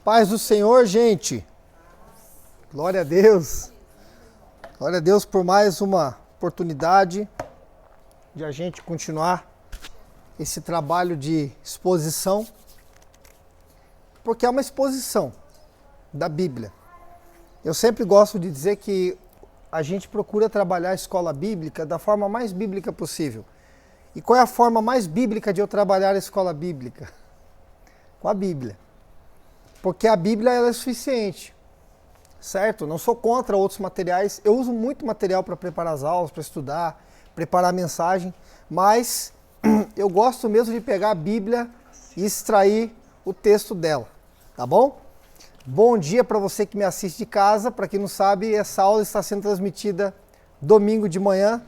Paz do Senhor, gente. Glória a Deus. Glória a Deus por mais uma oportunidade de a gente continuar esse trabalho de exposição, porque é uma exposição da Bíblia. Eu sempre gosto de dizer que a gente procura trabalhar a escola bíblica da forma mais bíblica possível. E qual é a forma mais bíblica de eu trabalhar a escola bíblica? Com a Bíblia. Porque a Bíblia ela é suficiente, certo? Não sou contra outros materiais. Eu uso muito material para preparar as aulas, para estudar, preparar a mensagem, mas eu gosto mesmo de pegar a Bíblia e extrair o texto dela, tá bom? Bom dia para você que me assiste de casa. Para quem não sabe, essa aula está sendo transmitida domingo de manhã.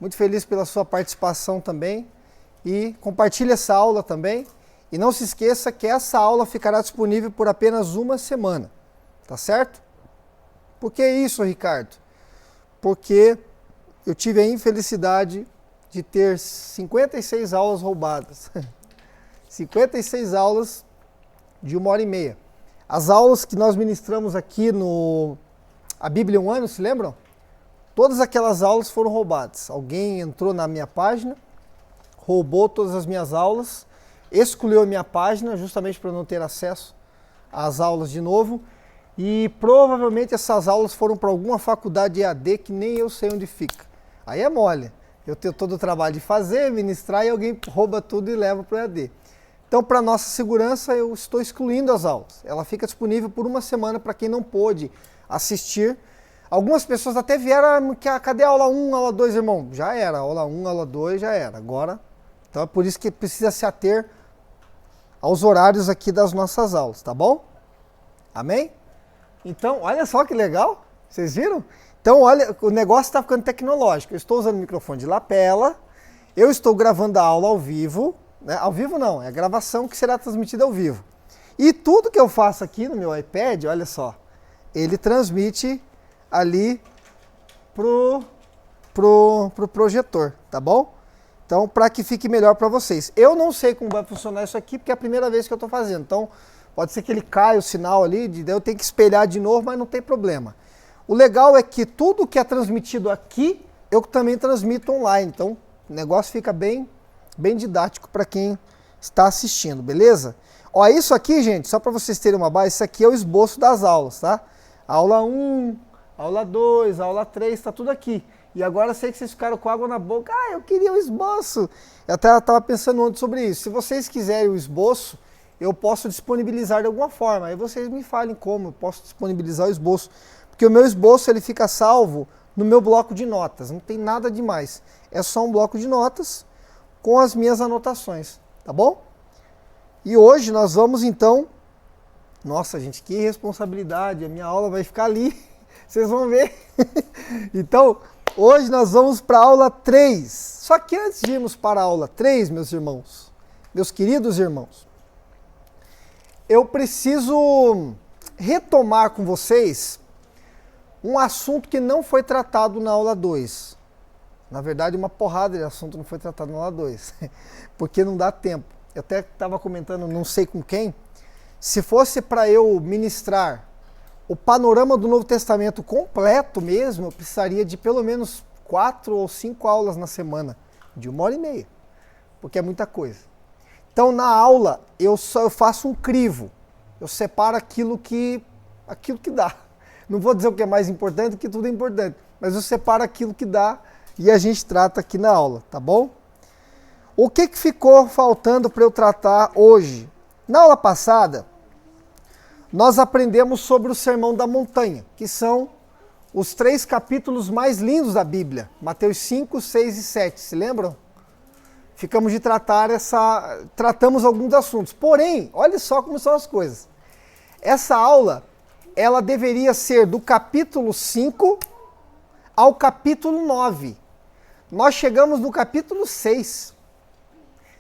Muito feliz pela sua participação também. E compartilhe essa aula também. E não se esqueça que essa aula ficará disponível por apenas uma semana, tá certo? Por que isso, Ricardo? Porque eu tive a infelicidade de ter 56 aulas roubadas. 56 aulas de 1h30. As aulas que nós ministramos aqui no A Bíblia em um Ano, se lembram? Todas aquelas aulas foram roubadas. Alguém entrou na minha página, roubou todas as minhas aulas, excluiu a minha página justamente para não ter acesso às aulas de novo. E provavelmente essas aulas foram para alguma faculdade EAD que nem eu sei onde fica. Aí é mole. Eu tenho todo o trabalho de fazer, ministrar e alguém rouba tudo e leva para o EAD. Então, para nossa segurança, eu estou excluindo as aulas. Ela fica disponível por uma semana para quem não pôde assistir. Algumas pessoas até vieram, cadê a aula 1, aula 2, irmão? Já era, aula 1, aula 2, já era. Agora, então é por isso que precisa se ater aos horários aqui das nossas aulas, tá bom? Amém? Então, olha só que legal, vocês viram? Então, olha, o negócio está ficando tecnológico. Eu estou usando o microfone de lapela, eu estou gravando a aula ao vivo, né? Ao vivo não, é a gravação que será transmitida ao vivo. E tudo que eu faço aqui no meu iPad, olha só, ele transmite ali pro projetor, tá bom? Então, para que fique melhor para vocês. Eu não sei como vai funcionar isso aqui, porque é a primeira vez que eu estou fazendo. Então, pode ser que ele caia o sinal ali, daí eu tenho que espelhar de novo, mas não tem problema. O legal é que tudo que é transmitido aqui, eu também transmito online. Então, o negócio fica bem didático para quem está assistindo, beleza? Ó, isso aqui, gente, só para vocês terem uma base, isso aqui é o esboço das aulas, tá? Aula 1, aula 2, aula 3, tá tudo aqui. E agora eu sei que vocês ficaram com água na boca. Ah, eu queria o esboço. Eu até estava pensando ontem sobre isso. Se vocês quiserem o esboço, eu posso disponibilizar de alguma forma. Aí vocês me falem como eu posso disponibilizar o esboço. Porque o meu esboço ele fica salvo no meu bloco de notas. Não tem nada demais. É só um bloco de notas com as minhas anotações. Tá bom? E hoje nós vamos então... Nossa, gente, que responsabilidade. A minha aula vai ficar ali. Vocês vão ver. Então... Hoje nós vamos para a aula 3. Só que antes de irmos para a aula 3, meus irmãos, meus queridos irmãos, eu preciso retomar com vocês um assunto que não foi tratado na aula 2. Na verdade, uma porrada de assunto não foi tratado na aula 2, porque não dá tempo. Eu até estava comentando, não sei com quem, se fosse para eu ministrar o panorama do Novo Testamento completo mesmo, eu precisaria de pelo menos 4 ou 5 aulas na semana, de 1h30, porque é muita coisa. Então, na aula, eu faço um crivo, eu separo aquilo que dá. Não vou dizer o que é mais importante, porque tudo é importante, mas eu separo aquilo que dá e a gente trata aqui na aula, tá bom? O que ficou faltando para eu tratar hoje? Na aula passada, nós aprendemos sobre o Sermão da Montanha, que são os 3 capítulos mais lindos da Bíblia. Mateus 5, 6 e 7, se lembram? Ficamos de tratamos alguns assuntos. Porém, olha só como são as coisas. Essa aula, ela deveria ser do capítulo 5 ao capítulo 9. Nós chegamos no capítulo 6.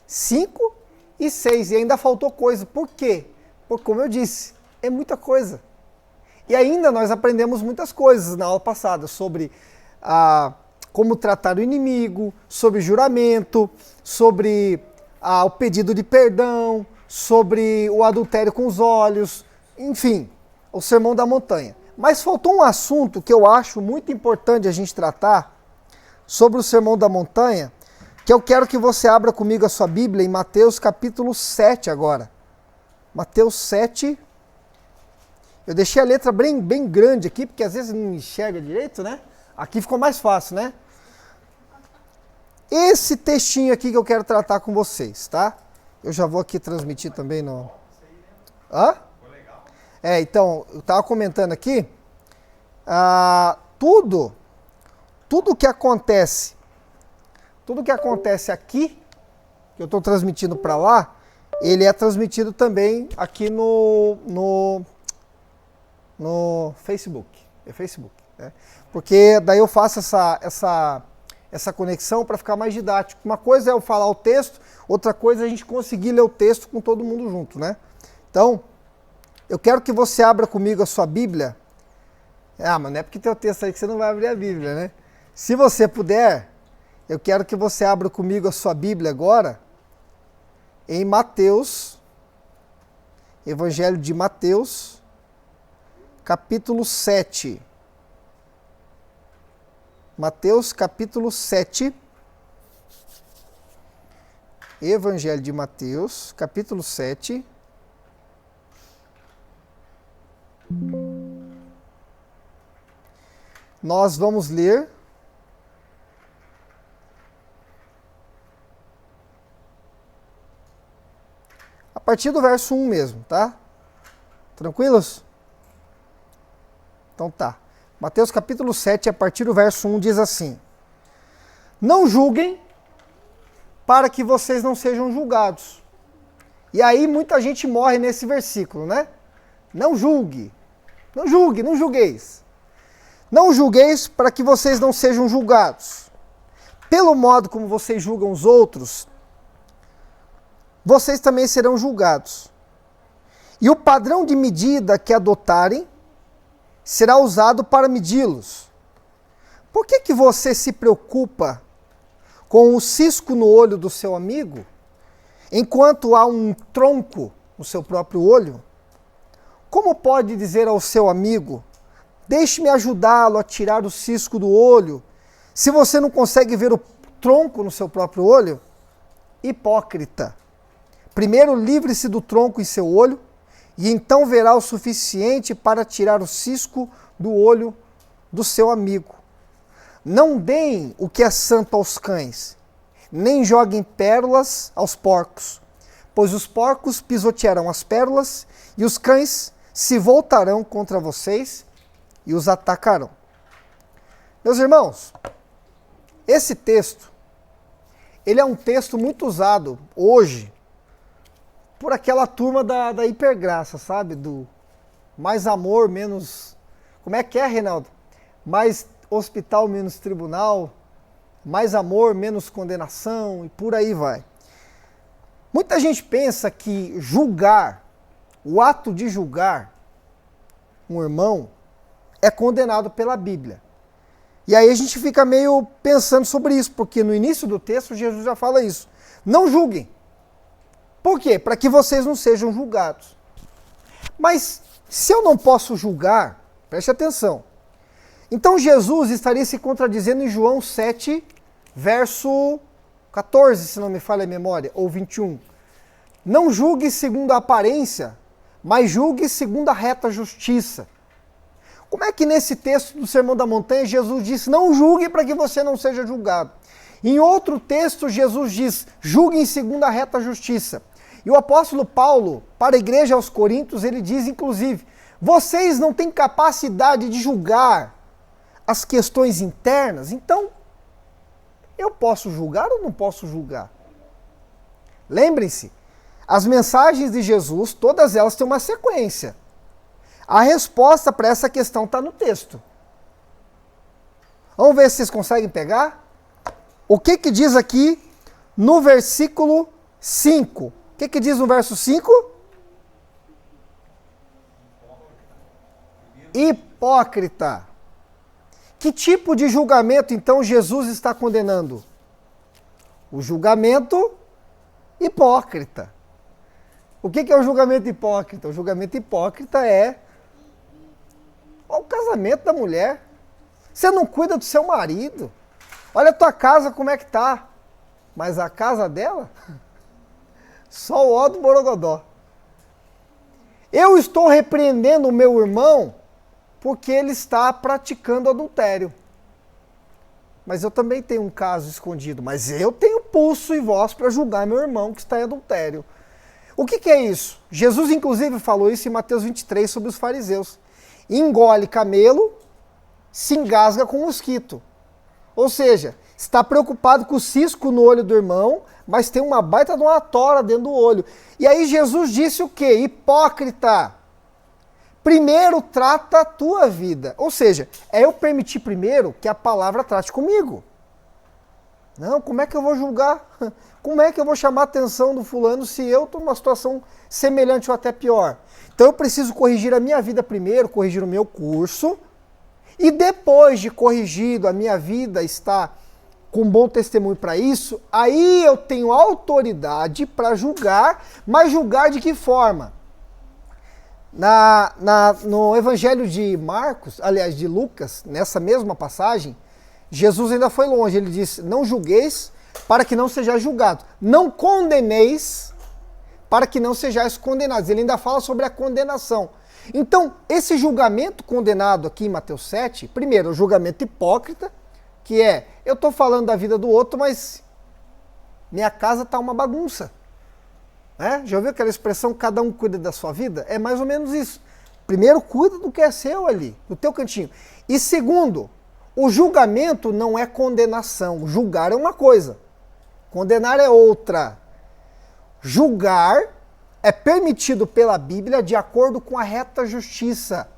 5 e 6, e ainda faltou coisa. Por quê? Porque, como eu disse, é muita coisa. E ainda nós aprendemos muitas coisas na aula passada sobre como tratar o inimigo, sobre juramento, sobre o pedido de perdão, sobre o adultério com os olhos, enfim, o Sermão da Montanha. Mas faltou um assunto que eu acho muito importante a gente tratar sobre o Sermão da Montanha, que eu quero que você abra comigo a sua Bíblia em Mateus capítulo 7 agora. Mateus 7. Eu deixei a letra bem grande aqui, porque às vezes não enxerga direito, né? Aqui ficou mais fácil, né? Esse textinho aqui que eu quero tratar com vocês, tá? Eu já vou aqui transmitir também no... Hã? Então, eu estava comentando aqui, tudo que acontece aqui, que eu estou transmitindo para lá, ele é transmitido também aqui no Facebook. É Facebook, né? Porque daí eu faço essa conexão para ficar mais didático. Uma coisa é eu falar o texto, outra coisa é a gente conseguir ler o texto com todo mundo junto, né? Então, eu quero que você abra comigo a sua Bíblia. Mas não é porque tem o texto aí que você não vai abrir a Bíblia, né? Se você puder, eu quero que você abra comigo a sua Bíblia agora em Mateus, Evangelho de Mateus, capítulo 7. Mateus, capítulo 7. Evangelho de Mateus, capítulo 7. Nós vamos ler a partir do verso 1 mesmo, tá? Tranquilos? Então tá. Mateus capítulo 7, a partir do verso 1, diz assim: Não julguem para que vocês não sejam julgados. E aí muita gente morre nesse versículo, né? Não julgue. Não julgue, não julgueis. Não julgueis para que vocês não sejam julgados. Pelo modo como vocês julgam os outros, vocês também serão julgados. E o padrão de medida que adotarem será usado para medi-los. Por que você se preocupa com o cisco no olho do seu amigo, enquanto há um tronco no seu próprio olho? Como pode dizer ao seu amigo, deixe-me ajudá-lo a tirar o cisco do olho, se você não consegue ver o tronco no seu próprio olho? Hipócrita! Primeiro livre-se do tronco em seu olho, e então verá o suficiente para tirar o cisco do olho do seu amigo. Não deem o que é santo aos cães, nem joguem pérolas aos porcos, pois os porcos pisotearão as pérolas, e os cães se voltarão contra vocês e os atacarão. Meus irmãos, esse texto, ele é um texto muito usado hoje por aquela turma da hipergraça, sabe? Do mais amor, menos... Como é que é, Reinaldo? Mais hospital, menos tribunal. Mais amor, menos condenação. E por aí vai. Muita gente pensa que julgar, o ato de julgar um irmão, é condenado pela Bíblia. E aí a gente fica meio pensando sobre isso, porque no início do texto Jesus já fala isso. Não julguem. Por quê? Para que vocês não sejam julgados. Mas se eu não posso julgar, preste atenção. Então Jesus estaria se contradizendo em João 7, verso 14, se não me falha a memória, ou 21. Não julgue segundo a aparência, mas julgue segundo a reta justiça. Como é que nesse texto do Sermão da Montanha Jesus disse, não julgue para que você não seja julgado? Em outro texto Jesus diz, julgue segundo a reta justiça. E o apóstolo Paulo, para a igreja aos Coríntios, ele diz inclusive, vocês não têm capacidade de julgar as questões internas, então eu posso julgar ou não posso julgar? Lembrem-se, as mensagens de Jesus, todas elas têm uma sequência. A resposta para essa questão está no texto. Vamos ver se vocês conseguem pegar? O que diz aqui no versículo 5? O que diz no verso 5? Hipócrita. Que tipo de julgamento, então, Jesus está condenando? O julgamento hipócrita. O que é o julgamento hipócrita? O julgamento hipócrita é o casamento da mulher. Você não cuida do seu marido. Olha a tua casa como é que tá. Mas a casa dela? Só o ó do Borogodó. Eu estou repreendendo o meu irmão porque ele está praticando adultério. Mas eu também tenho um caso escondido. Mas eu tenho pulso e voz para julgar meu irmão que está em adultério. O que é isso? Jesus, inclusive, falou isso em Mateus 23 sobre os fariseus. Engole camelo, se engasga com mosquito. Ou seja, está preocupado com o cisco no olho do irmão, mas tem uma baita de uma tora dentro do olho. E aí Jesus disse o quê? Hipócrita! Primeiro trata a tua vida. Ou seja, é eu permitir primeiro que a palavra trate comigo. Não, como é que eu vou julgar? Como é que eu vou chamar a atenção do fulano se eu estou numa situação semelhante ou até pior? Então eu preciso corrigir a minha vida primeiro, corrigir o meu curso, e depois de corrigido, a minha vida está com bom testemunho para isso, aí eu tenho autoridade para julgar, mas julgar de que forma? No Evangelho de Marcos, aliás, de Lucas, nessa mesma passagem, Jesus ainda foi longe, ele disse, não julgueis para que não sejais julgados, não condeneis para que não sejais condenados. Ele ainda fala sobre a condenação. Então, esse julgamento condenado aqui em Mateus 7, primeiro, o julgamento hipócrita, que é, eu estou falando da vida do outro, mas minha casa está uma bagunça. Já ouviu aquela expressão, cada um cuida da sua vida? É mais ou menos isso. Primeiro, cuida do que é seu ali, do teu cantinho. E segundo, o julgamento não é condenação. Julgar é uma coisa, condenar é outra. Julgar é permitido pela Bíblia de acordo com a reta justiça.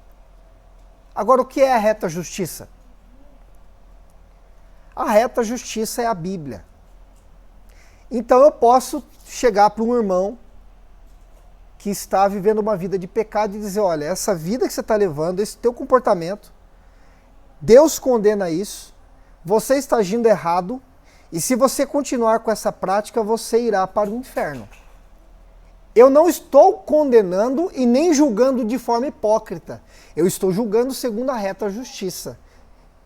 Agora, o que é a reta justiça? A reta justiça é a Bíblia. Então eu posso chegar para um irmão que está vivendo uma vida de pecado e dizer, olha, essa vida que você está levando, esse teu comportamento, Deus condena isso, você está agindo errado, e se você continuar com essa prática, você irá para o inferno. Eu não estou condenando e nem julgando de forma hipócrita. Eu estou julgando segundo a reta justiça.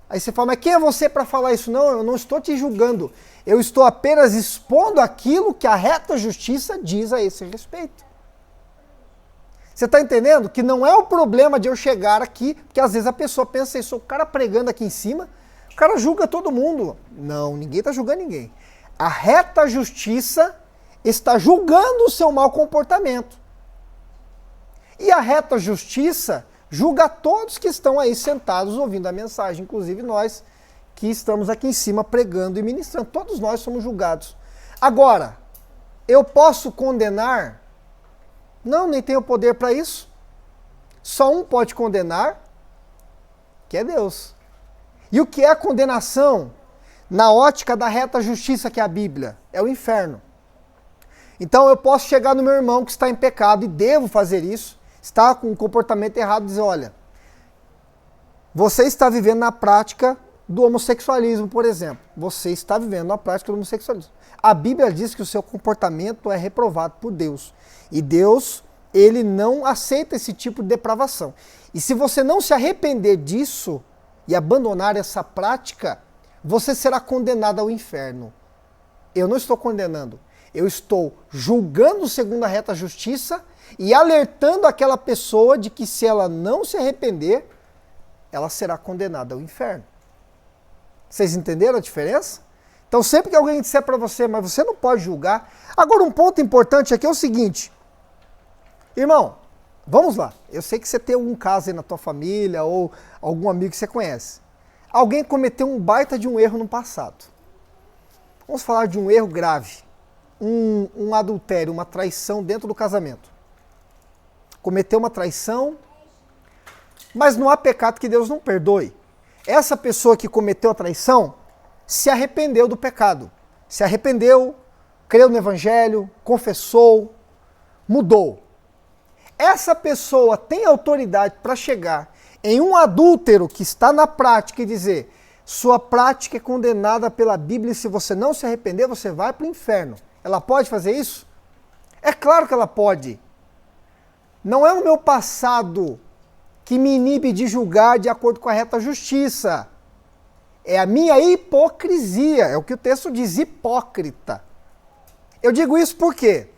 Aí você fala, mas quem é você para falar isso? Não, eu não estou te julgando. Eu estou apenas expondo aquilo que a reta justiça diz a esse respeito. Você está entendendo? Que não é o problema de eu chegar aqui, porque às vezes a pessoa pensa isso, o cara pregando aqui em cima, o cara julga todo mundo. Não, ninguém está julgando ninguém. A reta justiça está julgando o seu mau comportamento. E a reta justiça julga todos que estão aí sentados ouvindo a mensagem, inclusive nós que estamos aqui em cima pregando e ministrando. Todos nós somos julgados. Agora, eu posso condenar? Não, nem tenho poder para isso. Só um pode condenar, que é Deus. E o que é a condenação? Na ótica da reta justiça que é a Bíblia, é o inferno. Então eu posso chegar no meu irmão que está em pecado, e devo fazer isso, está com um comportamento errado, e dizer, olha, você está vivendo na prática do homossexualismo, por exemplo. Você está vivendo na prática do homossexualismo. A Bíblia diz que o seu comportamento é reprovado por Deus. E Deus, ele não aceita esse tipo de depravação. E se você não se arrepender disso e abandonar essa prática, você será condenado ao inferno. Eu não estou condenando. Eu estou julgando segundo a reta justiça e alertando aquela pessoa de que se ela não se arrepender, ela será condenada ao inferno. Vocês entenderam a diferença? Então sempre que alguém disser para você, mas você não pode julgar. Agora um ponto importante aqui é o seguinte. Irmão, vamos lá. Eu sei que você tem algum caso aí na tua família ou algum amigo que você conhece. Alguém cometeu um baita de um erro no passado. Vamos falar de um erro grave. Um adultério, uma traição dentro do casamento. Cometeu uma traição, mas não há pecado que Deus não perdoe. Essa pessoa que cometeu a traição se arrependeu do pecado. Se arrependeu, creu no Evangelho, confessou, mudou. Essa pessoa tem autoridade para chegar em um adúltero que está na prática e dizer, sua prática é condenada pela Bíblia e se você não se arrepender, você vai para o inferno. Ela pode fazer isso? É claro que ela pode. Não é o meu passado que me inibe de julgar de acordo com a reta justiça. É a minha hipocrisia, é o que o texto diz, hipócrita. Eu digo isso por quê?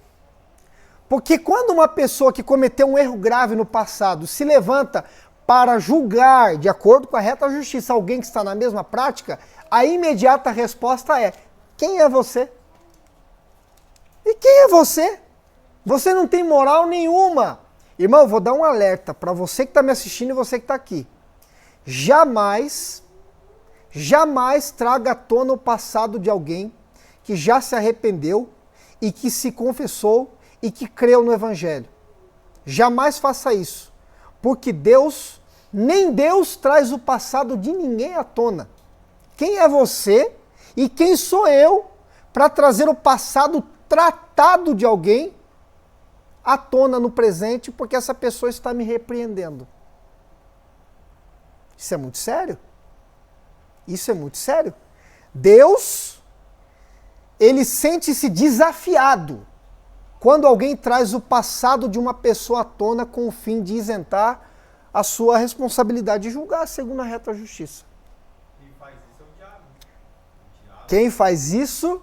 Porque quando uma pessoa que cometeu um erro grave no passado se levanta para julgar, de acordo com a reta justiça, alguém que está na mesma prática, a imediata resposta é: quem é você? E quem é você? Você não tem moral nenhuma. Irmão, eu vou dar um alerta para você que está me assistindo e você que está aqui. Jamais traga à tona o passado de alguém que já se arrependeu e que se confessou e que creu no Evangelho. Jamais faça isso, porque nem Deus traz o passado de ninguém à tona. Quem é você e quem sou eu para trazer o passado tratado de alguém à tona no presente porque essa pessoa está me repreendendo? Isso é muito sério. Isso é muito sério. Deus, ele sente-se desafiado quando alguém traz o passado de uma pessoa à tona com o fim de isentar a sua responsabilidade de julgar segundo a reta justiça. Quem faz isso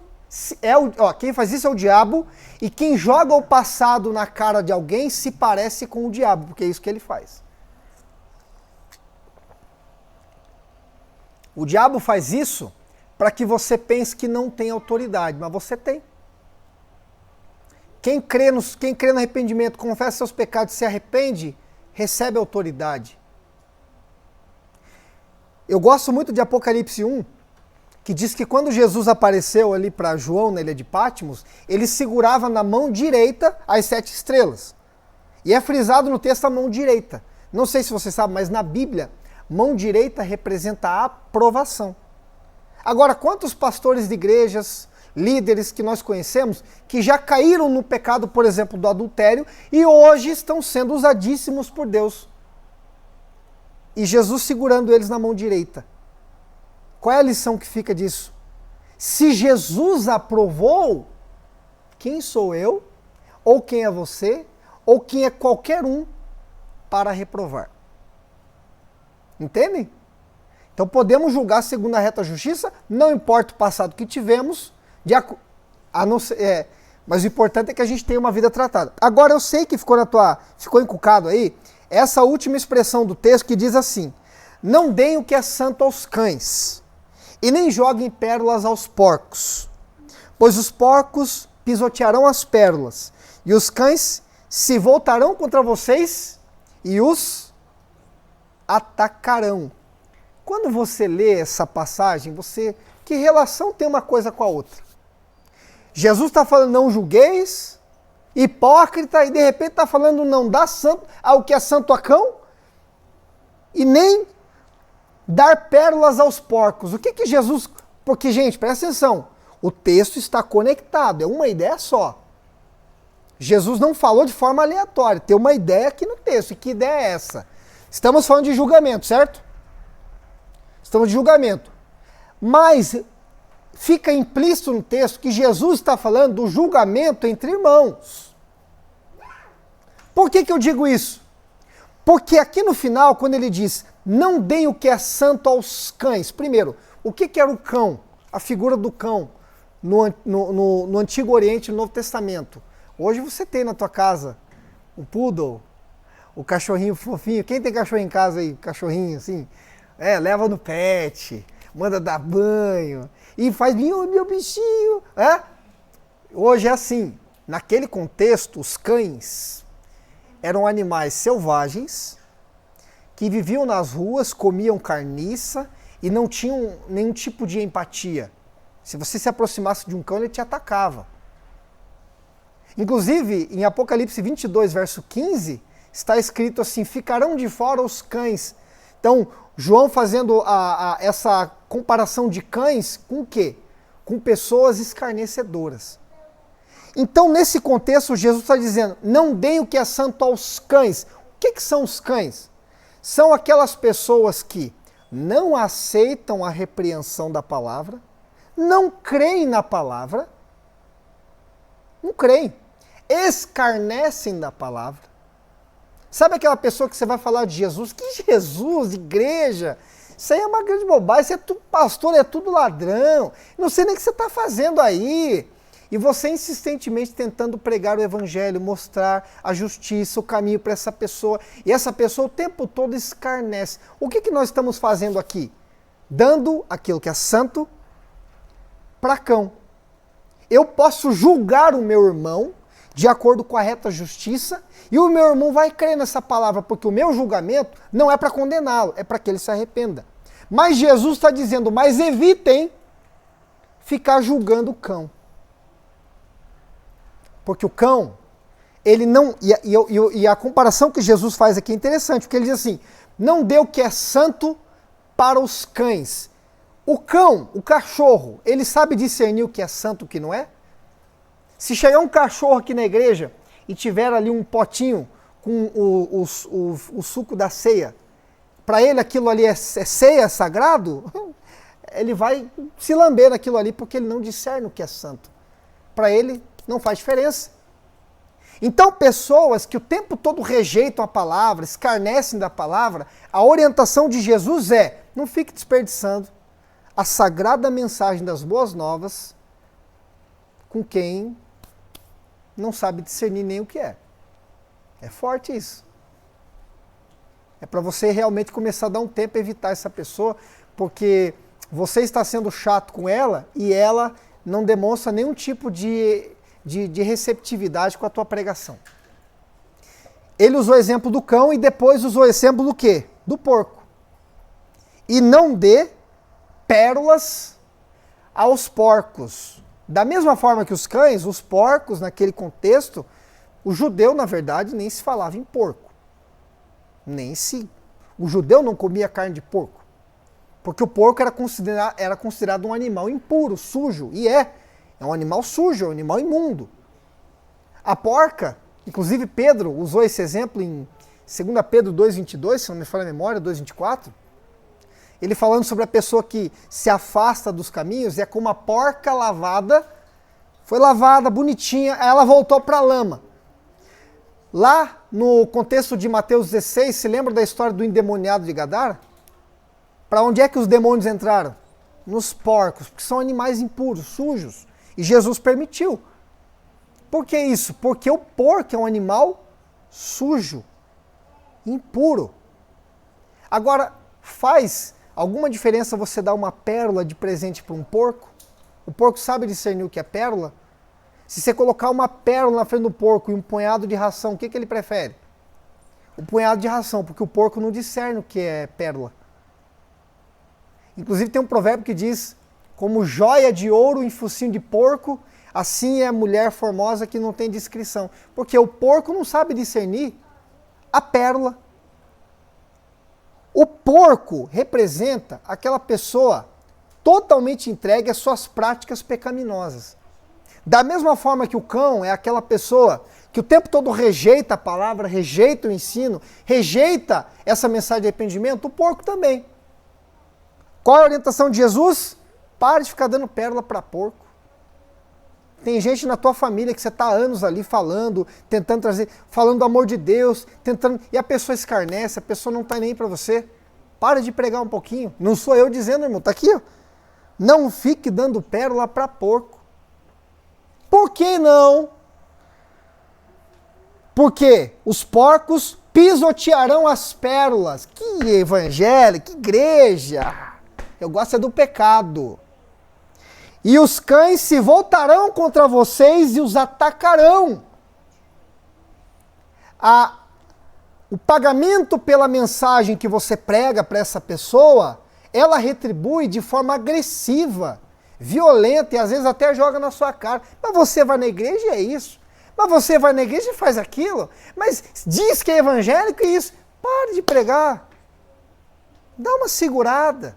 é o diabo, e quem joga o passado na cara de alguém se parece com o diabo, porque é isso que ele faz. O diabo faz isso para que você pense que não tem autoridade, mas você tem. Quem crê no arrependimento, confessa seus pecados e se arrepende, recebe autoridade. Eu gosto muito de Apocalipse 1, que diz que quando Jesus apareceu ali para João na ilha de Patmos, ele segurava na mão direita as 7 estrelas. E é frisado no texto a mão direita. Não sei se você sabe, mas na Bíblia, mão direita representa a aprovação. Agora, quantos pastores de igrejas, líderes que nós conhecemos, que já caíram no pecado, por exemplo, do adultério, e hoje estão sendo usadíssimos por Deus? E Jesus segurando eles na mão direita. Qual é a lição que fica disso? Se Jesus aprovou, quem sou eu? Ou quem é você? Ou quem é qualquer um para reprovar? Entendem? Então podemos julgar segundo a reta justiça, não importa o passado que tivemos, mas o importante é que a gente tenha uma vida tratada. Agora eu sei que ficou encucado aí, essa última expressão do texto que diz assim: não deem o que é santo aos cães, e nem joguem pérolas aos porcos, pois os porcos pisotearão as pérolas, e os cães se voltarão contra vocês e os atacarão. Quando você lê essa passagem, que relação tem uma coisa com a outra? Jesus está falando não julgueis, hipócrita, e de repente está falando não dá santo ao que é santo a cão, e nem dar pérolas aos porcos. O que Jesus... Porque, gente, presta atenção, o texto está conectado, é uma ideia só. Jesus não falou de forma aleatória, tem uma ideia aqui no texto. E que ideia é essa? Estamos falando de julgamento, certo? Estamos de julgamento. Mas fica implícito no texto que Jesus está falando do julgamento entre irmãos. Por que eu digo isso? Porque aqui no final, quando ele diz, não deem o que é santo aos cães. Primeiro, o que era o cão? A figura do cão no Antigo Oriente, no Novo Testamento. Hoje você tem na tua casa o poodle, o cachorrinho fofinho. Quem tem cachorro em casa aí? Cachorrinho assim? Leva no pet, manda dar banho e faz meu bichinho. Hoje é assim. Naquele contexto, os cães eram animais selvagens que viviam nas ruas, comiam carniça e não tinham nenhum tipo de empatia. Se você se aproximasse de um cão, ele te atacava. Inclusive, em Apocalipse 22, verso 15, está escrito assim: ficarão de fora os cães. Então, João fazendo essa comparação de cães com o quê? Com pessoas escarnecedoras. Então, nesse contexto, Jesus está dizendo, não deem o que é santo aos cães. O que são os cães? São aquelas pessoas que não aceitam a repreensão da palavra, não creem na palavra, não creem, escarnecem da palavra, Sabe aquela pessoa que você vai falar de Jesus? Que Jesus, igreja? Isso aí é uma grande bobagem, isso é tudo pastor, é tudo ladrão. Não sei nem o que você está fazendo aí. E você insistentemente tentando pregar o evangelho, mostrar a justiça, o caminho para essa pessoa. E essa pessoa o tempo todo escarnece. O que nós estamos fazendo aqui? Dando aquilo que é santo para cão. Eu posso julgar o meu irmão de acordo com a reta justiça, e o meu irmão vai crer nessa palavra, porque o meu julgamento não é para condená-lo, é para que ele se arrependa. Mas Jesus está dizendo, mas evitem ficar julgando o cão. Porque o cão, ele não... E a comparação que Jesus faz aqui é interessante, porque ele diz assim, não dê o que é santo para os cães. O cão, o cachorro, ele sabe discernir o que é santo e o que não é? Se chegar um cachorro aqui na igreja e tiver ali um potinho com o suco da ceia, para ele aquilo ali é ceia, é sagrado, ele vai se lamber naquilo ali porque ele não discerne o que é santo. Para ele não faz diferença. Então pessoas que o tempo todo rejeitam a palavra, escarnecem da palavra, a orientação de Jesus é, não fique desperdiçando a sagrada mensagem das boas novas com quem não sabe discernir nem o que é. É forte isso. É para você realmente começar a dar um tempo a evitar essa pessoa, porque você está sendo chato com ela e ela não demonstra nenhum tipo de receptividade com a tua pregação. Ele usou o exemplo do cão e depois usou o exemplo do quê? Do porco. E não dê pérolas aos porcos. Da mesma forma que os cães, os porcos, naquele contexto, o judeu, na verdade, nem se falava em porco. O judeu não comia carne de porco. Porque o porco era considerado um animal impuro, sujo. E é um animal sujo, é um animal imundo. A porca, inclusive Pedro usou esse exemplo em 2 Pedro 2,22, se não me falha a memória, 2,24. Ele falando sobre a pessoa que se afasta dos caminhos, é como a porca lavada, foi lavada, bonitinha, aí ela voltou para a lama. Lá no contexto de Mateus 16, se lembra da história do endemoniado de Gadara? Para onde é que os demônios entraram? Nos porcos, porque são animais impuros, sujos. E Jesus permitiu. Por que isso? Porque o porco é um animal sujo, impuro. Agora, faz alguma diferença você dar uma pérola de presente para um porco? O porco sabe discernir o que é pérola? Se você colocar uma pérola na frente do porco e um punhado de ração, o que ele prefere? O punhado de ração, porque o porco não discerne o que é pérola. Inclusive tem um provérbio que diz, como joia de ouro em focinho de porco, assim é a mulher formosa que não tem discrição. Porque o porco não sabe discernir a pérola. O porco representa aquela pessoa totalmente entregue às suas práticas pecaminosas. Da mesma forma que o cão é aquela pessoa que o tempo todo rejeita a palavra, rejeita o ensino, rejeita essa mensagem de arrependimento, o porco também. Qual é a orientação de Jesus? Pare de ficar dando pérola para porco. Tem gente na tua família que você está há anos ali falando, tentando trazer, falando do amor de Deus, tentando, e a pessoa escarnece, a pessoa não está nem aí para você. Para de pregar um pouquinho. Não sou eu dizendo, irmão, está aqui, ó. Não fique dando pérola para porco. Por que não? Porque os porcos pisotearão as pérolas. Que evangelho, que igreja! Eu gosto é do pecado. E os cães se voltarão contra vocês e os atacarão. O pagamento pela mensagem que você prega para essa pessoa, ela retribui de forma agressiva, violenta e às vezes até joga na sua cara. Mas você vai na igreja e é isso. Mas você vai na igreja e faz aquilo. Mas diz que é evangélico e isso. Pare de pregar. Dá uma segurada.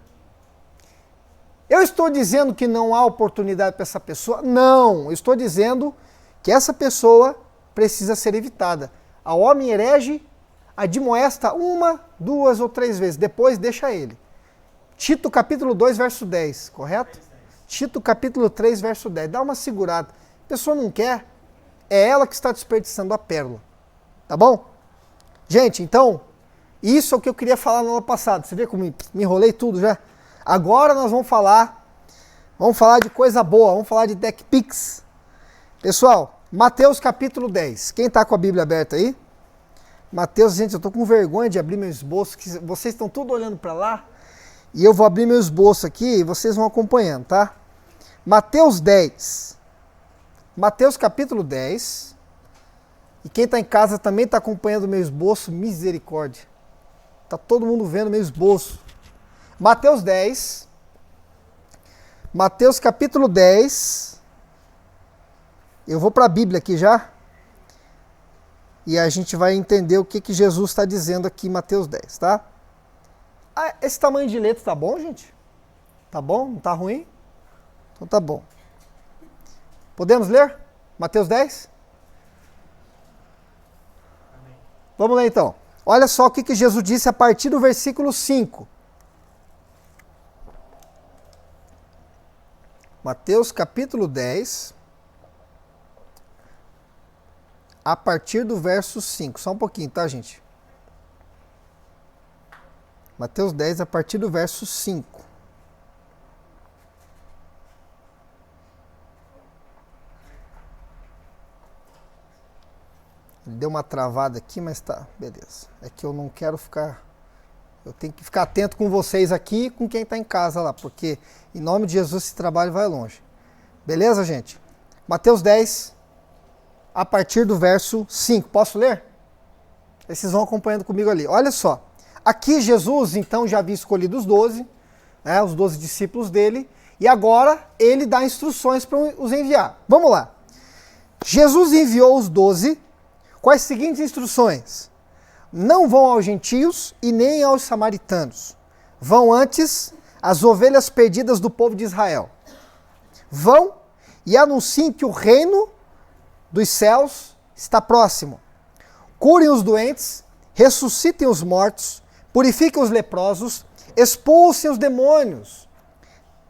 Eu estou dizendo que não há oportunidade para essa pessoa? Não, eu estou dizendo que essa pessoa precisa ser evitada. A homem herege admoesta 1, 2 ou 3 vezes, depois deixa ele. Tito capítulo 2, verso 10, correto? Tito capítulo 3, verso 10, dá uma segurada. A pessoa não quer, é ela que está desperdiçando a pérola. Tá bom? Gente, então, isso é o que eu queria falar no ano passado. Você vê como me enrolei tudo já? Agora nós vamos falar de coisa boa, vamos falar de TechPix. Pessoal, Mateus capítulo 10. Quem está com a Bíblia aberta aí? Mateus, gente, eu estou com vergonha de abrir meu esboço, que vocês estão tudo olhando para lá, e eu vou abrir meu esboço aqui e vocês vão acompanhando, tá? Mateus 10. Mateus capítulo 10. E quem está em casa também está acompanhando o meu esboço, misericórdia. Está todo mundo vendo meu esboço. Mateus 10. Mateus capítulo 10. Eu vou para a Bíblia aqui já. E a gente vai entender o que Jesus está dizendo aqui em Mateus 10, tá? Ah, esse tamanho de letra tá bom, gente? Tá bom? Não tá ruim? Então tá bom. Podemos ler? Mateus 10? Amém. Vamos ler então. Olha só o que Jesus disse a partir do versículo 5. Mateus capítulo 10, a partir do verso 5. Só um pouquinho, tá, gente? Mateus 10, a partir do verso 5. Ele deu uma travada aqui, mas tá, beleza. É que eu não quero ficar... Eu tenho que ficar atento com vocês aqui e com quem está em casa lá, porque em nome de Jesus esse trabalho vai longe. Beleza, gente? Mateus 10, a partir do verso 5. Posso ler? Vocês vão acompanhando comigo ali. Olha só. Aqui Jesus, então, já havia escolhido os 12, né, os 12 discípulos dele, e agora ele dá instruções para os enviar. Vamos lá. Jesus enviou os 12 com as seguintes instruções. Não vão aos gentios e nem aos samaritanos. Vão antes às ovelhas perdidas do povo de Israel. Vão e anunciem que o reino dos céus está próximo. Curem os doentes, ressuscitem os mortos, purifiquem os leprosos, expulsem os demônios.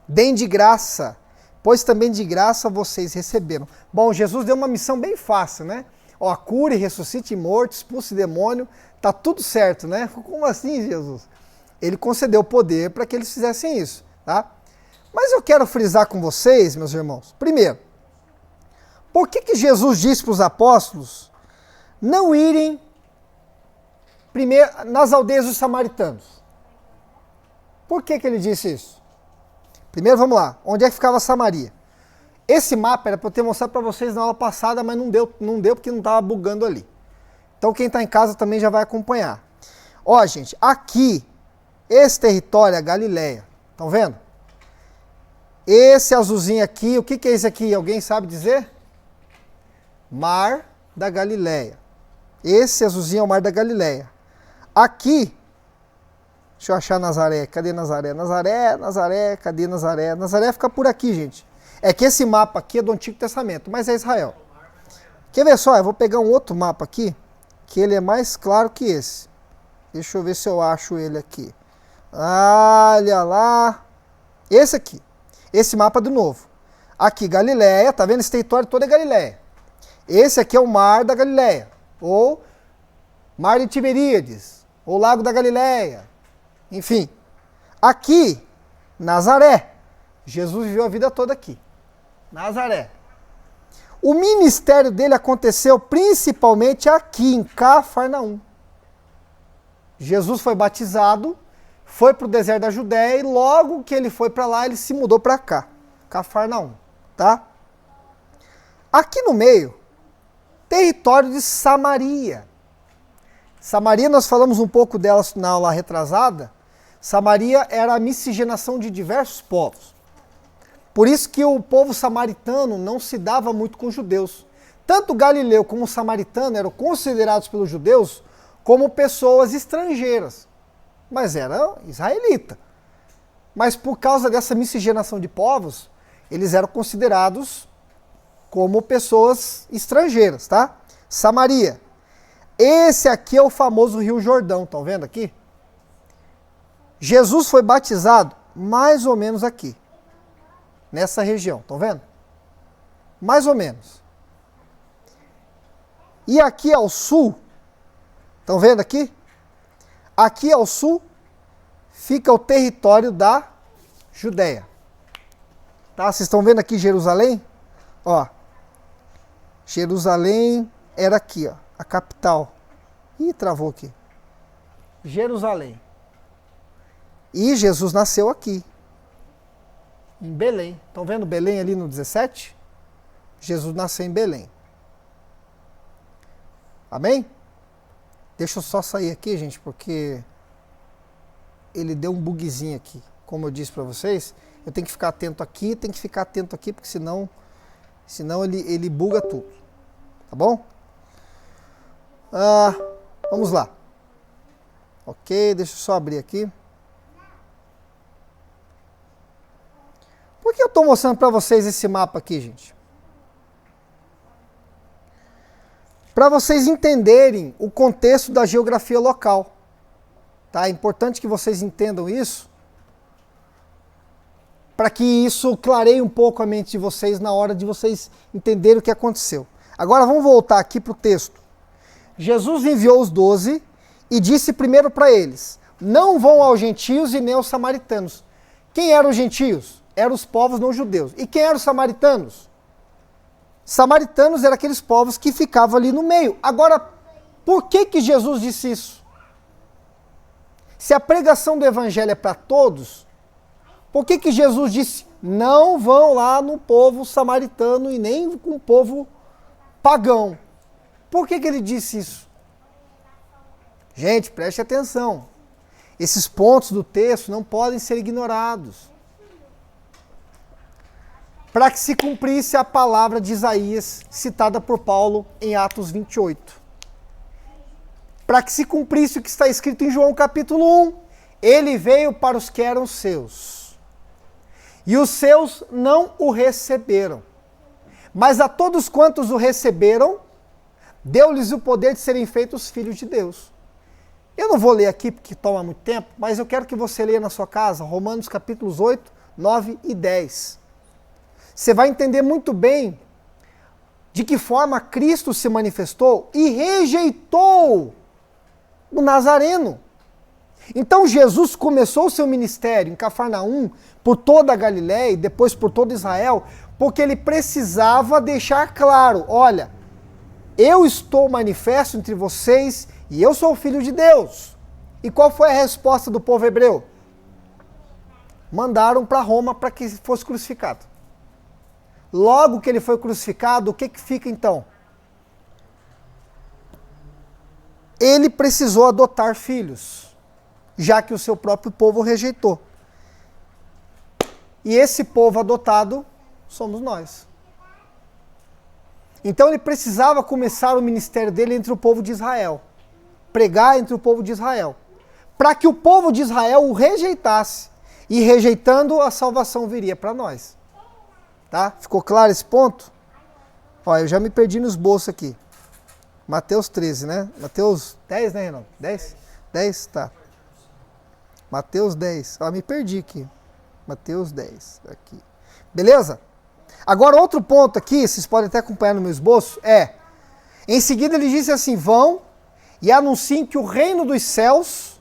Deem de graça, pois também de graça vocês receberam. Bom, Jesus deu uma missão bem fácil, né? Ó, cure, ressuscite morto, expulse demônio, tá tudo certo, né? Como assim, Jesus? Ele concedeu poder para que eles fizessem isso, tá? Mas eu quero frisar com vocês, meus irmãos, primeiro, por que Jesus disse para os apóstolos não irem primeiro nas aldeias dos samaritanos? Por que ele disse isso? Primeiro, vamos lá, onde é que ficava Samaria? Esse mapa era para eu ter mostrado para vocês na aula passada, mas não deu porque não estava bugando ali. Então quem está em casa também já vai acompanhar. Ó, gente, aqui, esse território é Galileia. Estão vendo? Esse azulzinho aqui, o que é esse aqui? Alguém sabe dizer? Mar da Galileia. Esse azulzinho é o Mar da Galileia. Aqui, deixa eu achar Nazaré. Cadê Nazaré? Nazaré, cadê Nazaré? Nazaré fica por aqui, gente. É que esse mapa aqui é do Antigo Testamento, mas é Israel. Quer ver só? Eu vou pegar um outro mapa aqui, que ele é mais claro que esse. Deixa eu ver se eu acho ele aqui. Olha lá. Esse aqui. Esse mapa do novo. Aqui, Galileia. Tá vendo? Esse território todo é Galileia. Esse aqui é o Mar da Galileia. Ou Mar de Tiberíades. Ou Lago da Galileia. Enfim. Aqui, Nazaré. Jesus viveu a vida toda aqui. Nazaré. O ministério dele aconteceu principalmente aqui em Cafarnaum. Jesus foi batizado, foi para o deserto da Judéia e logo que ele foi para lá, ele se mudou para cá, Cafarnaum, tá? Aqui no meio, território de Samaria. Samaria, nós falamos um pouco dela na aula retrasada. Samaria era a miscigenação de diversos povos. Por isso que o povo samaritano não se dava muito com os judeus. Tanto Galileu como o samaritano eram considerados pelos judeus como pessoas estrangeiras. Mas era israelita. Mas por causa dessa miscigenação de povos, eles eram considerados como pessoas estrangeiras, tá? Samaria. Esse aqui é o famoso Rio Jordão, estão vendo aqui? Jesus foi batizado mais ou menos aqui. Nessa região, estão vendo? Mais ou menos. E aqui ao sul Estão vendo aqui? Aqui ao sul fica o território da Judéia. Tá? Vocês estão vendo aqui Jerusalém? Ó, Jerusalém era aqui, ó, a capital. Ih, travou aqui. Jerusalém. E Jesus nasceu aqui, em Belém. Estão vendo Belém ali no 17? Jesus nasceu em Belém. Amém? Deixa eu só sair aqui, gente, porque ele deu um bugzinho aqui. Como eu disse para vocês, eu tenho que ficar atento aqui, porque senão ele buga tudo. Tá bom? Vamos lá. Ok, deixa eu só abrir aqui. Por que eu estou mostrando para vocês esse mapa aqui, gente? Para vocês entenderem o contexto da geografia local. Tá? É importante que vocês entendam isso, para que isso clareie um pouco a mente de vocês na hora de vocês entenderem o que aconteceu. Agora vamos voltar aqui para o texto. Jesus enviou os 12 e disse primeiro para eles: não vão aos gentios e nem aos samaritanos. Quem eram os gentios? Eram os povos não judeus. E quem eram os samaritanos? Samaritanos eram aqueles povos que ficavam ali no meio. Agora, por que Jesus disse isso? Se a pregação do evangelho é para todos, por que Jesus disse: não vão lá no povo samaritano e nem com o povo pagão? Por que ele disse isso? Gente, preste atenção. Esses pontos do texto não podem ser ignorados. Para que se cumprisse a palavra de Isaías, citada por Paulo em Atos 28. Para que se cumprisse o que está escrito em João capítulo 1. Ele veio para os que eram seus. E os seus não o receberam. Mas a todos quantos o receberam, deu-lhes o poder de serem feitos filhos de Deus. Eu não vou ler aqui porque toma muito tempo, mas eu quero que você leia na sua casa Romanos capítulos 8, 9 e 10. Você vai entender muito bem de que forma Cristo se manifestou e rejeitou o Nazareno. Então Jesus começou o seu ministério em Cafarnaum, por toda a Galiléia e depois por todo Israel, porque ele precisava deixar claro: olha, eu estou manifesto entre vocês e eu sou o Filho de Deus. E qual foi a resposta do povo hebreu? Mandaram para Roma para que fosse crucificado. Logo que ele foi crucificado, o que fica então? Ele precisou adotar filhos, já que o seu próprio povo rejeitou. E esse povo adotado somos nós. Então ele precisava começar o ministério dele entre o povo de Israel. Pregar entre o povo de Israel. Para que o povo de Israel o rejeitasse. E rejeitando, a salvação viria para nós. Tá? Ficou claro esse ponto? Olha, eu já me perdi no esboço aqui. Mateus 13, né? Mateus 10, né, Renan? 10? 10? Tá. Mateus 10. Ah, me perdi aqui. Mateus 10. Aqui. Beleza? Agora, outro ponto aqui, vocês podem até acompanhar no meu esboço, em seguida ele disse assim: vão e anunciem que o reino dos céus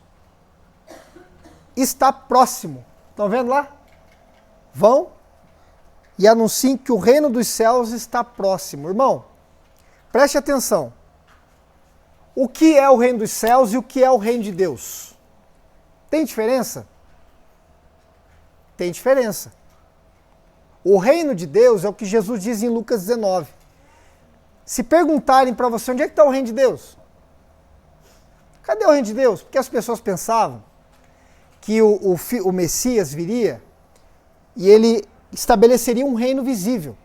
está próximo. Estão vendo lá? Vão e anunciem que o reino dos céus está próximo. Irmão, preste atenção. O que é o reino dos céus e o que é o reino de Deus? Tem diferença? Tem diferença. O reino de Deus é o que Jesus diz em Lucas 19. Se perguntarem para você onde é que está o reino de Deus, cadê o reino de Deus? Porque as pessoas pensavam que o Messias viria e ele estabeleceria um reino visível.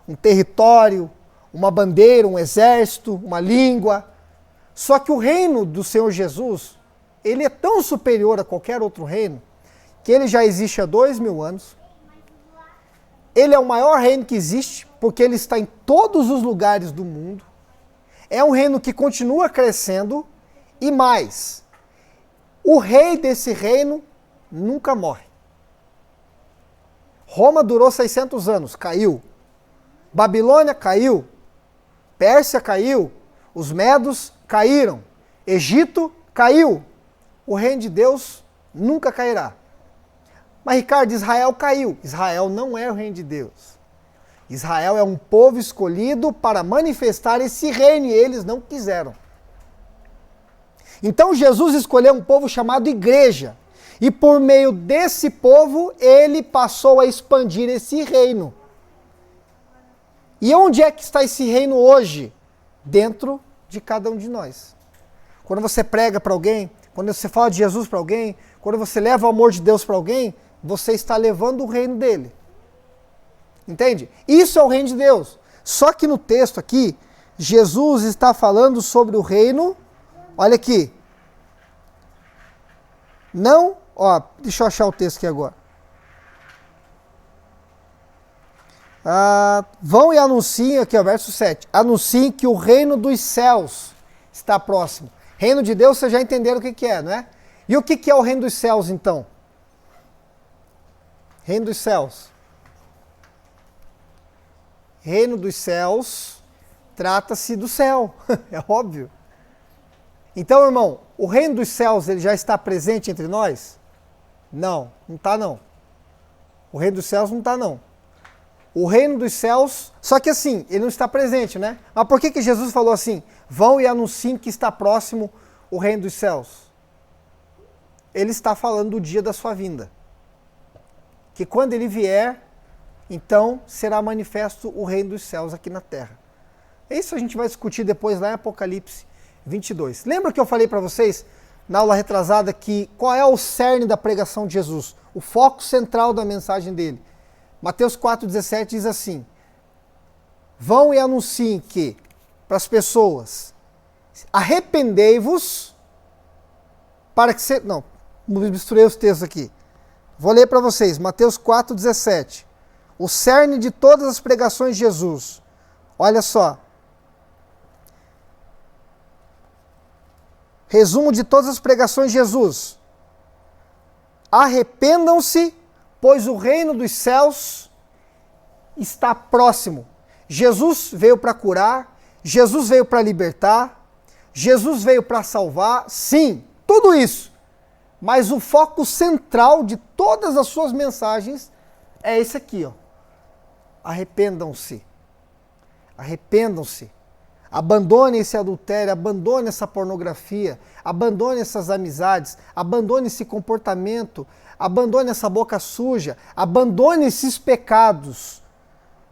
Um território, uma bandeira, um exército, uma língua. Só que o reino do Senhor Jesus, ele é tão superior a qualquer outro reino, que ele já existe há 2000 anos. Ele é o maior reino que existe, porque ele está em todos os lugares do mundo. É um reino que continua crescendo e mais. O rei desse reino nunca morre. Roma durou 600 anos, caiu. Babilônia caiu. Pérsia caiu. Os medos caíram. Egito caiu. O reino de Deus nunca cairá. Mas, Ricardo, Israel caiu. Israel não é o reino de Deus. Israel é um povo escolhido para manifestar esse reino e eles não quiseram. Então Jesus escolheu um povo chamado igreja. E por meio desse povo, ele passou a expandir esse reino. E onde é que está esse reino hoje? Dentro de cada um de nós. Quando você prega para alguém, quando você fala de Jesus para alguém, quando você leva o amor de Deus para alguém, você está levando o reino dele. Entende? Isso é o reino de Deus. Só que no texto aqui, Jesus está falando sobre o reino, olha aqui. Não, ó, deixa eu achar o texto aqui agora. Vão e anunciem, aqui ó, verso 7. Anunciem que o reino dos céus está próximo. Reino de Deus, vocês já entenderam o que é, não é? E o que é o reino dos céus, então? Reino dos céus. Reino dos céus trata-se do céu, é óbvio. Então, irmão, o reino dos céus ele já está presente entre nós? Não, não está não. O reino dos céus não está não. O reino dos céus, só que assim, ele não está presente, né? Mas por que Jesus falou assim? Vão e anunciem que está próximo o reino dos céus. Ele está falando do dia da sua vinda. Que quando ele vier, então será manifesto o reino dos céus aqui na terra. Isso a gente vai discutir depois lá em Apocalipse 22. Lembra que eu falei para vocês na aula retrasada que qual é o cerne da pregação de Jesus? O foco central da mensagem dele. Mateus 4,17 diz assim: vão e anunciem que, para as pessoas, arrependei-vos para que... Não, misturei os textos aqui. Vou ler para vocês, Mateus 4,17. O cerne de todas as pregações de Jesus. Olha só. Resumo de todas as pregações de Jesus. Arrependam-se, pois o reino dos céus está próximo. Jesus veio para curar, Jesus veio para libertar, Jesus veio para salvar, sim, tudo isso. Mas o foco central de todas as suas mensagens é esse aqui, ó. Arrependam-se. Arrependam-se. Abandone esse adultério, abandone essa pornografia, abandone essas amizades, abandone esse comportamento, abandone essa boca suja, abandone esses pecados,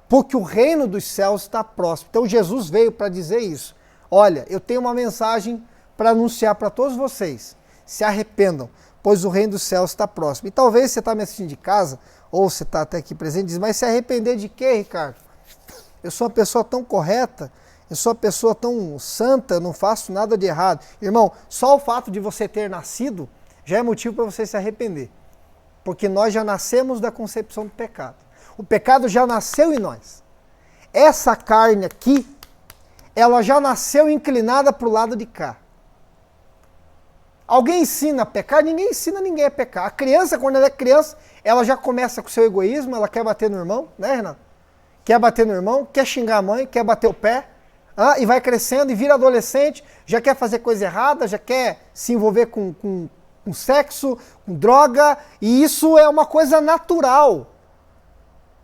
porque o reino dos céus está próximo. Então Jesus veio para dizer isso. Olha, eu tenho uma mensagem para anunciar para todos vocês. Se arrependam, pois o reino dos céus está próximo. E talvez você está me assistindo de casa, ou você está até aqui presente, e diz, mas se arrepender de quê, Ricardo? Eu sou uma pessoa tão correta, eu sou uma pessoa tão santa, eu não faço nada de errado. Irmão, só o fato de você ter nascido já é motivo para você se arrepender. Porque nós já nascemos da concepção do pecado. O pecado já nasceu em nós. Essa carne aqui, ela já nasceu inclinada para o lado de cá. Alguém ensina a pecar? Ninguém ensina ninguém a pecar. A criança, quando ela é criança, ela já começa com o seu egoísmo, ela quer bater no irmão, né, Renato? Quer bater no irmão, quer xingar a mãe, quer bater o pé, e vai crescendo e vira adolescente, já quer fazer coisa errada, já quer se envolver com sexo, com droga, e isso é uma coisa natural.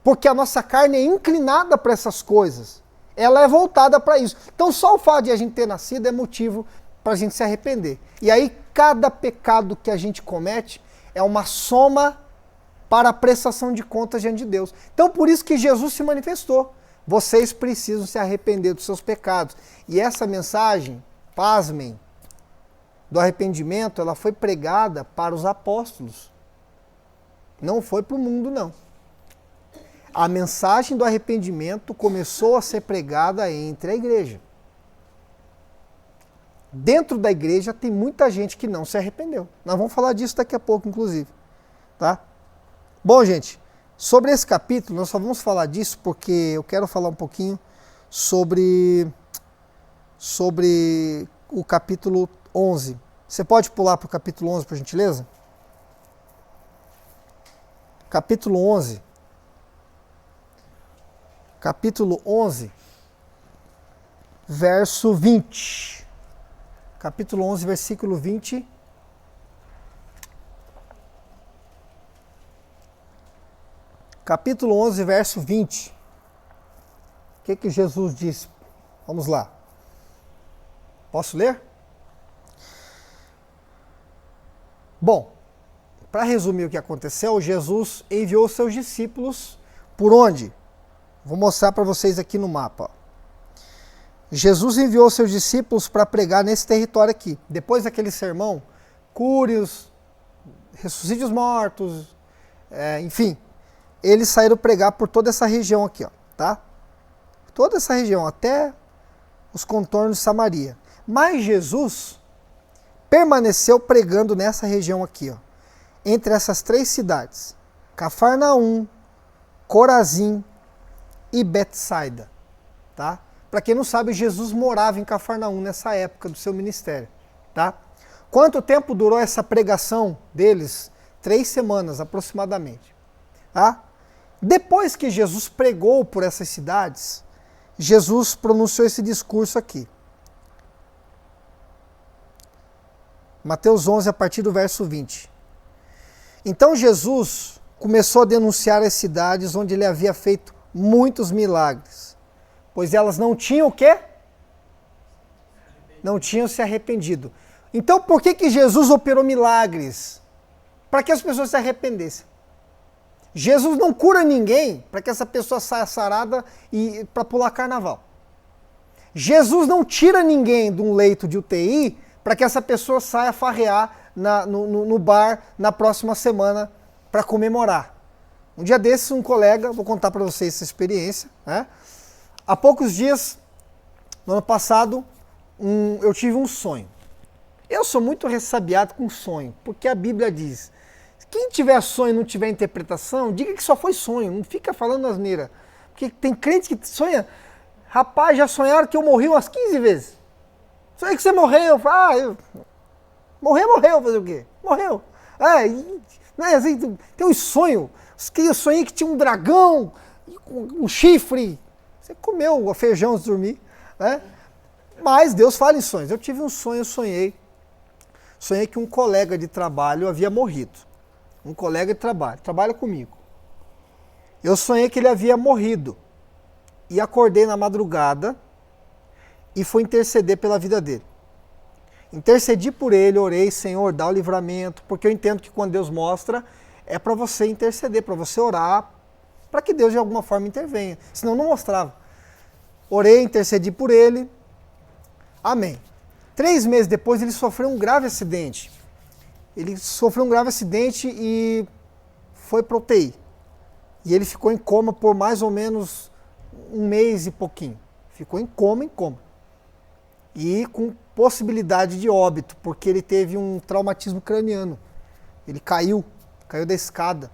Porque a nossa carne é inclinada para essas coisas. Ela é voltada para isso. Então só o fato de a gente ter nascido é motivo para a gente se arrepender. E aí cada pecado que a gente comete é uma soma para a prestação de contas diante de Deus. Então por isso que Jesus se manifestou. Vocês precisam se arrepender dos seus pecados. E essa mensagem, pasmem, do arrependimento, ela foi pregada para os apóstolos. Não foi para o mundo, não. A mensagem do arrependimento começou a ser pregada entre a igreja. Dentro da igreja tem muita gente que não se arrependeu. Nós vamos falar disso daqui a pouco, inclusive. Tá? Bom, gente, sobre esse capítulo, nós só vamos falar disso porque eu quero falar um pouquinho sobre o capítulo 11. Você pode pular para o capítulo 11, por gentileza? Capítulo 11. Capítulo 11, verso 20. capítulo 11, versículo 20. Capítulo 11, verso 20. O que Jesus disse? Vamos lá. Posso ler? Bom, para resumir o que aconteceu, Jesus enviou seus discípulos por onde? Vou mostrar para vocês aqui no mapa. Jesus enviou seus discípulos para pregar nesse território aqui. Depois daquele sermão, cure-os, ressuscite os mortos, enfim, eles saíram pregar por toda essa região aqui, ó, tá? Toda essa região, até os contornos de Samaria. Mas Jesus permaneceu pregando nessa região aqui, ó, entre essas 3 cidades, Cafarnaum, Corazim e Betsaida, tá? Para quem não sabe, Jesus morava em Cafarnaum nessa época do seu ministério, tá? Quanto tempo durou essa pregação deles? 3 semanas aproximadamente, tá? Depois que Jesus pregou por essas cidades, Jesus pronunciou esse discurso aqui. Mateus 11, a partir do verso 20. Então Jesus começou a denunciar as cidades onde ele havia feito muitos milagres, pois elas não tinham o quê? Não tinham se arrependido. Então por que Jesus operou milagres? Para que as pessoas se arrependessem. Jesus não cura ninguém para que essa pessoa saia sarada e para pular carnaval. Jesus não tira ninguém de um leito de UTI para que essa pessoa saia farrear no bar na próxima semana para comemorar. Um dia desses, um colega, vou contar para vocês essa experiência, né? Há poucos dias, no ano passado, eu tive um sonho. Eu sou muito ressabiado com sonho, porque a Bíblia diz: quem tiver sonho e não tiver interpretação, diga que só foi sonho, não fica falando asneira. Porque tem crente que sonha, rapaz, já sonharam que eu morri umas 15 vezes. Sonhei que você morreu. Morreu, fazer o quê? Morreu. Assim, tem um sonho, que eu sonhei que tinha um dragão, um chifre. Você comeu o feijão antes de dormir, né? Mas Deus fala em sonhos. Eu tive um sonho, eu sonhei que um colega de trabalho havia morrido. Um colega de trabalho, trabalha comigo. Eu sonhei que ele havia morrido. E acordei na madrugada e fui interceder pela vida dele. Intercedi por ele, orei: Senhor, dá o livramento, porque eu entendo que quando Deus mostra, é para você interceder, para você orar, para que Deus de alguma forma intervenha. Senão não mostrava. Orei, intercedi por ele. Amém. 3 meses depois ele sofreu um grave acidente. E foi para UTI. E ele ficou em coma por mais ou menos 1 mês e pouquinho. Ficou em coma. E com possibilidade de óbito, porque ele teve um traumatismo craniano. Ele caiu da escada.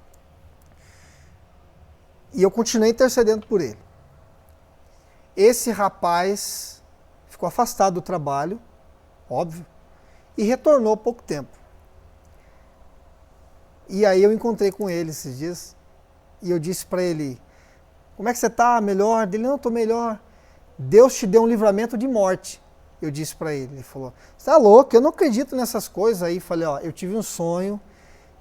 E eu continuei intercedendo por ele. Esse rapaz ficou afastado do trabalho, óbvio, e retornou há pouco tempo. E aí eu encontrei com ele esses dias, e eu disse para ele: como é que você está? Melhor? Ele: não, estou melhor. Deus te deu um livramento de morte. Eu disse para ele. Ele falou: você está louco? Eu não acredito nessas coisas. Aí falei: ó, eu tive um sonho,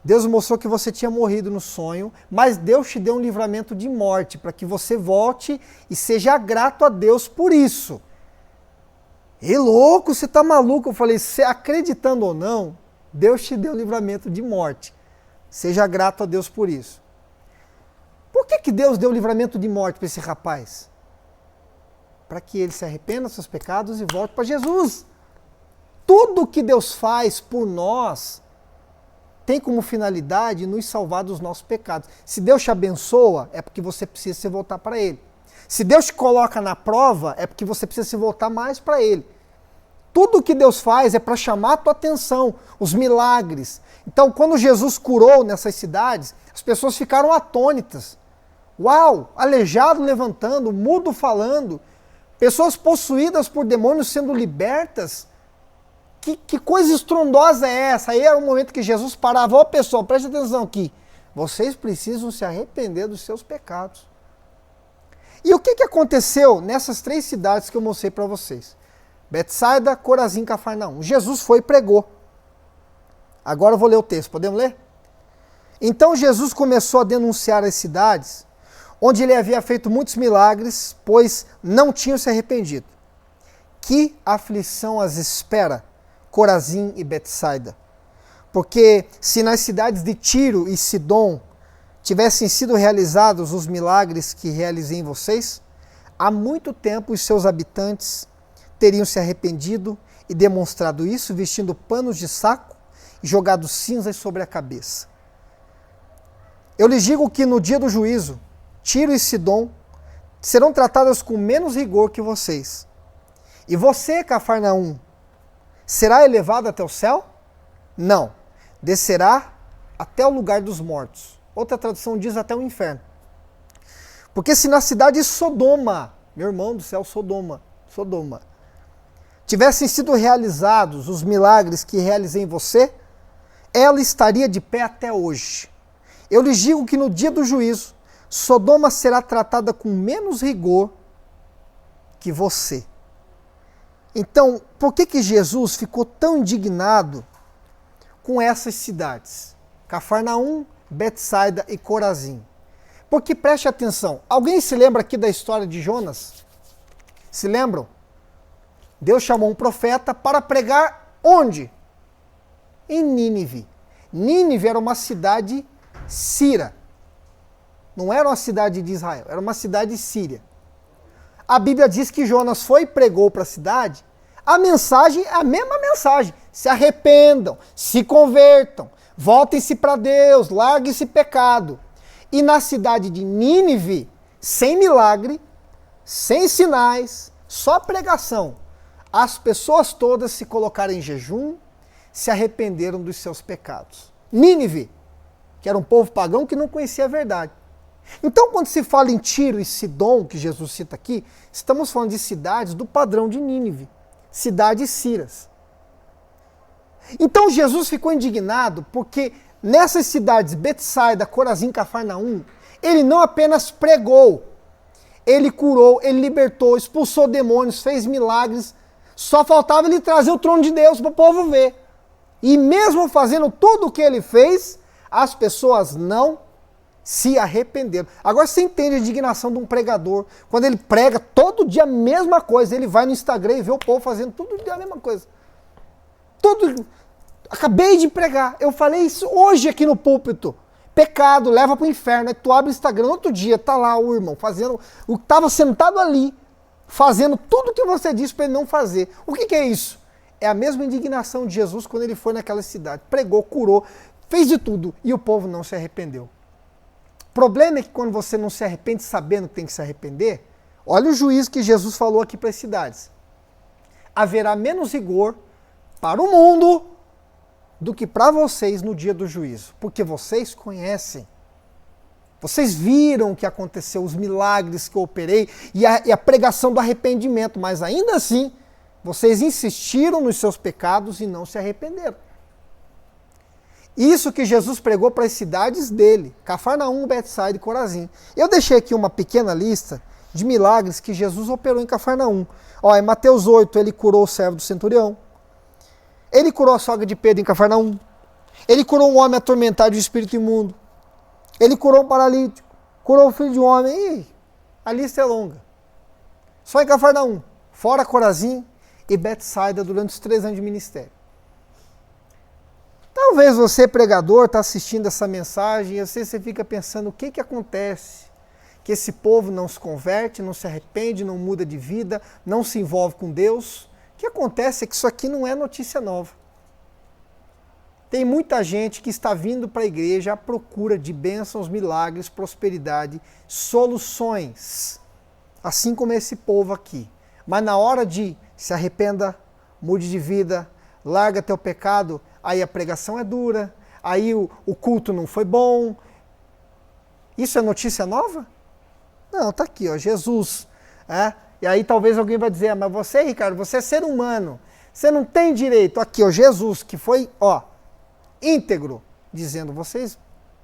Deus mostrou que você tinha morrido no sonho, mas Deus te deu um livramento de morte, para que você volte e seja grato a Deus por isso. E louco, você está maluco? Eu falei: você acreditando ou não, Deus te deu um livramento de morte. Seja grato a Deus por isso. Por que Deus deu livramento de morte para esse rapaz? Para que ele se arrependa dos seus pecados e volte para Jesus. Tudo que Deus faz por nós tem como finalidade nos salvar dos nossos pecados. Se Deus te abençoa, é porque você precisa se voltar para Ele. Se Deus te coloca na prova, é porque você precisa se voltar mais para Ele. Tudo que Deus faz é para chamar a tua atenção, os milagres. Então, quando Jesus curou nessas cidades, as pessoas ficaram atônitas. Uau! Aleijado levantando, mudo falando, pessoas possuídas por demônios sendo libertas. Que coisa estrondosa é essa? Aí era o momento que Jesus parava: ó, pessoal, preste atenção aqui. Vocês precisam se arrepender dos seus pecados. E o que aconteceu nessas 3 cidades que eu mostrei para vocês? Betsaida, Corazim, Cafarnaum. Jesus foi e pregou. Agora eu vou ler o texto, podemos ler? Então Jesus começou a denunciar as cidades onde ele havia feito muitos milagres, pois não tinham se arrependido. Que aflição as espera, Corazim e Betsaida? Porque se nas cidades de Tiro e Sidom tivessem sido realizados os milagres que realizei em vocês, há muito tempo os seus habitantes teriam se arrependido e demonstrado isso vestindo panos de saco e jogado cinzas sobre a cabeça. Eu lhes digo que no dia do juízo, Tiro e Sidom serão tratadas com menos rigor que vocês. E você, Cafarnaum, será elevado até o céu? Não, descerá até o lugar dos mortos. Outra tradução diz até o inferno. Porque se na cidade de Sodoma, meu irmão do céu, Sodoma, tivessem sido realizados os milagres que realizei em você, ela estaria de pé até hoje. Eu lhes digo que no dia do juízo, Sodoma será tratada com menos rigor que você. Então, por que Jesus ficou tão indignado com essas cidades? Cafarnaum, Betsaida e Corazim. Porque preste atenção, alguém se lembra aqui da história de Jonas? Se lembram? Deus chamou um profeta para pregar onde? Em Nínive. Nínive era uma cidade síria. Não era uma cidade de Israel, era uma cidade síria. A Bíblia diz que Jonas foi e pregou para a cidade. A mensagem é a mesma mensagem. Se arrependam, se convertam, voltem-se para Deus, larguem esse pecado. E na cidade de Nínive, sem milagre, sem sinais, só pregação, as pessoas todas se colocaram em jejum, se arrependeram dos seus pecados. Nínive, que era um povo pagão que não conhecia a verdade. Então, quando se fala em Tiro e Sidom, que Jesus cita aqui, estamos falando de cidades do padrão de Nínive, cidades sírias. Então, Jesus ficou indignado porque nessas cidades, Betsaida, Corazim, Cafarnaum, ele não apenas pregou, ele curou, ele libertou, expulsou demônios, fez milagres, só faltava ele trazer o trono de Deus para o povo ver. E mesmo fazendo tudo o que ele fez, as pessoas não se arrependeram. Agora você entende a indignação de um pregador, quando ele prega todo dia a mesma coisa, ele vai no Instagram e vê o povo fazendo todo dia a mesma coisa. Acabei de pregar, eu falei isso hoje aqui no púlpito. Pecado, leva para o inferno. Aí tu abre o Instagram, outro dia tá lá o irmão fazendo, o que estava sentado ali, fazendo tudo o que você disse para ele não fazer. O que é isso? É a mesma indignação de Jesus quando ele foi naquela cidade. Pregou, curou, fez de tudo e o povo não se arrependeu. O problema é que quando você não se arrepende sabendo que tem que se arrepender, olha o juízo que Jesus falou aqui para as cidades. Haverá menos rigor para o mundo do que para vocês no dia do juízo. Porque vocês conhecem. Vocês viram o que aconteceu, os milagres que eu operei e a pregação do arrependimento. Mas ainda assim, vocês insistiram nos seus pecados e não se arrependeram. Isso que Jesus pregou para as cidades dele, Cafarnaum, Betsaida e Corazim. Eu deixei aqui uma pequena lista de milagres que Jesus operou em Cafarnaum. Ó, em Mateus 8, ele curou o servo do centurião. Ele curou a sogra de Pedro em Cafarnaum. Ele curou um homem atormentado de espírito imundo. Ele curou um paralítico. Curou o filho de um homem. A lista é longa. Só em Cafarnaum. Fora Corazim e Betsaida durante os 3 anos de ministério. Talvez você, pregador, está assistindo essa mensagem e você fica pensando o que acontece, que esse povo não se converte, não se arrepende, não muda de vida, não se envolve com Deus. O que acontece é que isso aqui não é notícia nova. Tem muita gente que está vindo para a igreja à procura de bênçãos, milagres, prosperidade, soluções, assim como esse povo aqui. Mas na hora de se arrependa, mude de vida, larga teu pecado, aí a pregação é dura, aí o culto não foi bom. Isso é notícia nova? Não, tá aqui, ó, Jesus. E aí talvez alguém vai dizer, mas você, Ricardo, você é ser humano, você não tem direito. Aqui, ó, Jesus, que foi, ó, íntegro, dizendo, vocês,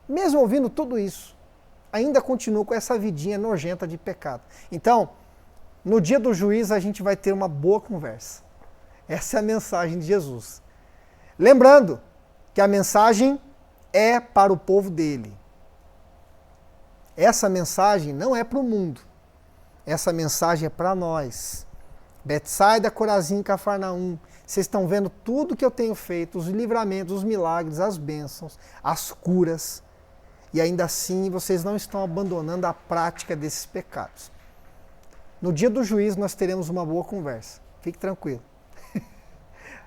mesmo ouvindo tudo isso, ainda continuam com essa vidinha nojenta de pecado. Então, no dia do juízo a gente vai ter uma boa conversa. Essa é a mensagem de Jesus. Lembrando que a mensagem é para o povo dele. Essa mensagem não é para o mundo. Essa mensagem é para nós. Betsaida, Corazim, Cafarnaum. Vocês estão vendo tudo que eu tenho feito, os livramentos, os milagres, as bênçãos, as curas. E ainda assim vocês não estão abandonando a prática desses pecados. No dia do juízo nós teremos uma boa conversa. Fique tranquilo.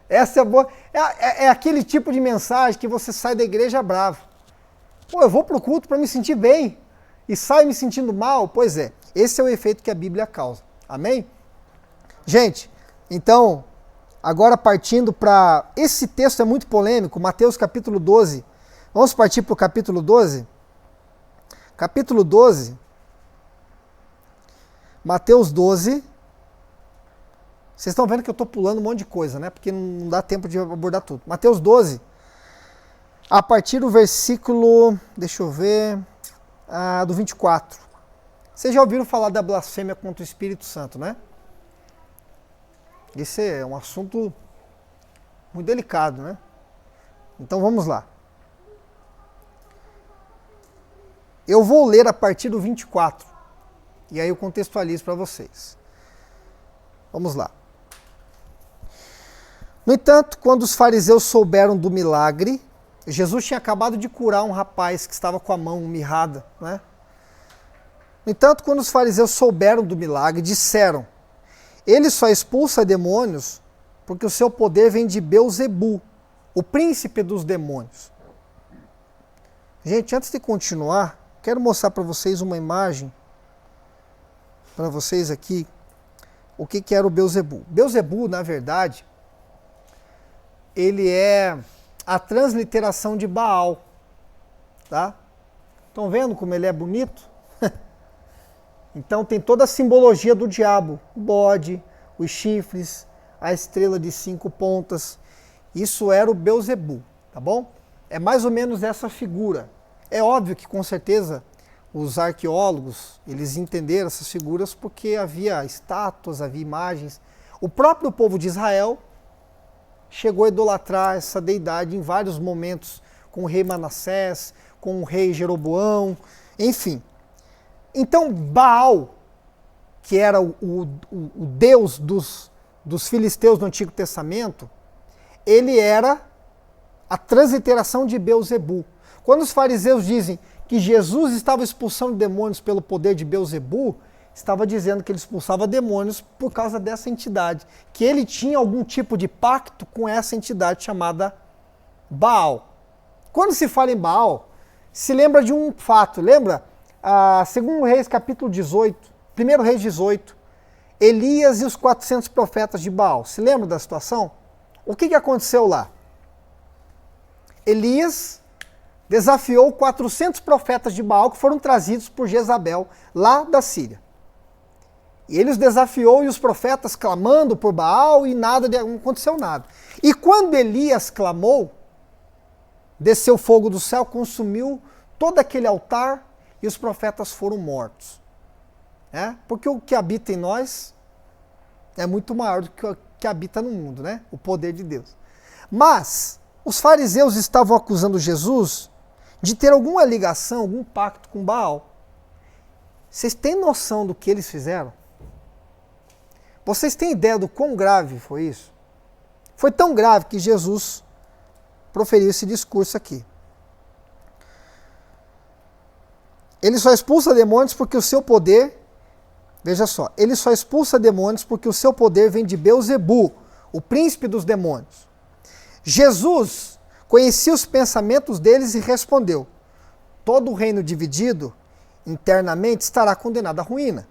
Essa é boa. É aquele tipo de mensagem que você sai da igreja bravo. Pô, eu vou para o culto para me sentir bem e saio me sentindo mal? Pois é, esse é o efeito que a Bíblia causa. Amém? Gente, então, agora partindo para... Esse texto é muito polêmico, Mateus capítulo 12. Vamos partir para o capítulo 12? Capítulo 12, Mateus 12. Vocês estão vendo que eu estou pulando um monte de coisa, né? Porque não dá tempo de abordar tudo. Mateus 12, a partir do versículo, deixa eu ver, do 24. Vocês já ouviram falar da blasfêmia contra o Espírito Santo, né? Esse é um assunto muito delicado, né? Então vamos lá. Eu vou ler a partir do 24. E aí eu contextualizo para vocês. Vamos lá. No entanto, quando os fariseus souberam do milagre, Jesus tinha acabado de curar um rapaz que estava com a mão mirrada, né? No entanto, quando os fariseus souberam do milagre, disseram: ele só expulsa demônios porque o seu poder vem de Beelzebu, o príncipe dos demônios. Gente, antes de continuar, quero mostrar para vocês uma imagem, para vocês aqui, o que era o Beelzebu. Beelzebu, na verdade, ele é a transliteração de Baal, tá? Estão vendo como ele é bonito? Então tem toda a simbologia do diabo, o bode, os chifres, a estrela de 5 pontas. Isso era o Beelzebu, tá bom? É mais ou menos essa figura. É óbvio que com certeza os arqueólogos, eles entenderam essas figuras porque havia estátuas, havia imagens. O próprio povo de Israel chegou a idolatrar essa deidade em vários momentos, com o rei Manassés, com o rei Jeroboão, enfim. Então Baal, que era o deus dos filisteus do Antigo Testamento, ele era a transliteração de Beelzebu. Quando os fariseus dizem que Jesus estava expulsando demônios pelo poder de Beelzebu, estava dizendo que ele expulsava demônios por causa dessa entidade, que ele tinha algum tipo de pacto com essa entidade chamada Baal. Quando se fala em Baal, se lembra de um fato, lembra? Segundo Reis capítulo 18, 1 Reis 18, Elias e os 400 profetas de Baal. Se lembra da situação? O que aconteceu lá? Elias desafiou 400 profetas de Baal que foram trazidos por Jezabel lá da Síria. E ele os desafiou e os profetas clamando por Baal e não aconteceu nada. E quando Elias clamou, desceu fogo do céu, consumiu todo aquele altar e os profetas foram mortos. Porque o que habita em nós é muito maior do que o que habita no mundo, né? O poder de Deus. Mas os fariseus estavam acusando Jesus de ter alguma ligação, algum pacto com Baal. Vocês têm noção do que eles fizeram? Vocês têm ideia do quão grave foi isso? Foi tão grave que Jesus proferiu esse discurso aqui. Ele só expulsa demônios porque o seu poder, veja só, ele só expulsa demônios porque o seu poder vem de Beelzebu, o príncipe dos demônios. Jesus conhecia os pensamentos deles e respondeu: todo reino dividido internamente estará condenado à ruína.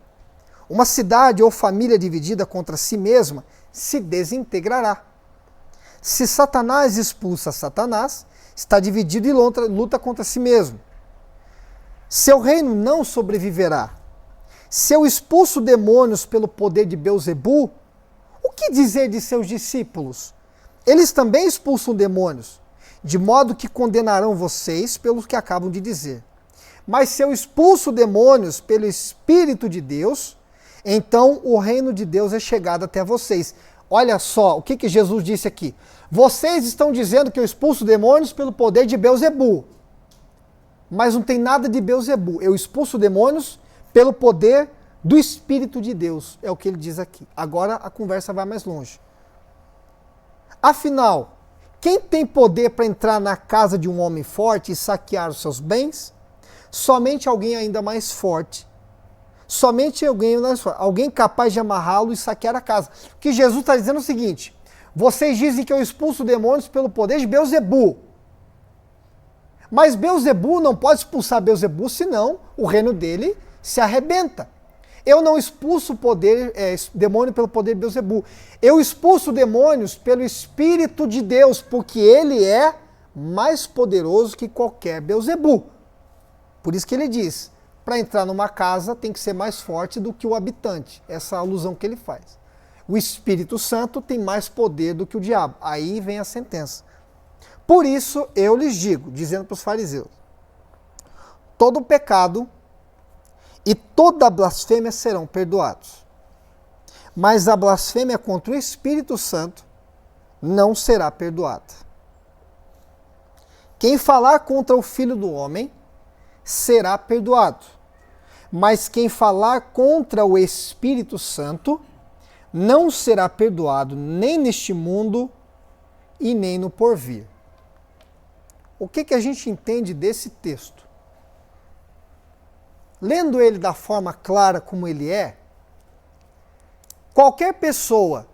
Uma cidade ou família dividida contra si mesma se desintegrará. Se Satanás expulsa Satanás, está dividido e luta contra si mesmo. Seu reino não sobreviverá. Se eu expulso demônios pelo poder de Beelzebu, o que dizer de seus discípulos? Eles também expulsam demônios, de modo que condenarão vocês pelo que acabam de dizer. Mas se eu expulso demônios pelo Espírito de Deus, então o reino de Deus é chegado até vocês. Olha só o que Jesus disse aqui. Vocês estão dizendo que eu expulso demônios pelo poder de Beelzebu. Mas não tem nada de Beelzebu. Eu expulso demônios pelo poder do Espírito de Deus. É o que ele diz aqui. Agora a conversa vai mais longe. Afinal, quem tem poder para entrar na casa de um homem forte e saquear os seus bens? Somente alguém ainda mais forte. Somente alguém capaz de amarrá-lo e saquear a casa. O que Jesus está dizendo é o seguinte: vocês dizem que eu expulso demônios pelo poder de Beelzebu. Mas Beelzebu não pode expulsar Beelzebu, senão o reino dele se arrebenta. Eu não expulso demônio pelo poder de Beelzebu. Eu expulso demônios pelo Espírito de Deus, porque ele é mais poderoso que qualquer Beelzebu. Por isso que ele diz, para entrar numa casa tem que ser mais forte do que o habitante. Essa é a alusão que ele faz. O Espírito Santo tem mais poder do que o diabo. Aí vem a sentença. Por isso eu lhes digo, dizendo para os fariseus, todo pecado e toda blasfêmia serão perdoados. Mas a blasfêmia contra o Espírito Santo não será perdoada. Quem falar contra o Filho do Homem será perdoado. Mas quem falar contra o Espírito Santo não será perdoado nem neste mundo e nem no porvir. O que a gente entende desse texto? Lendo ele da forma clara como ele é, qualquer pessoa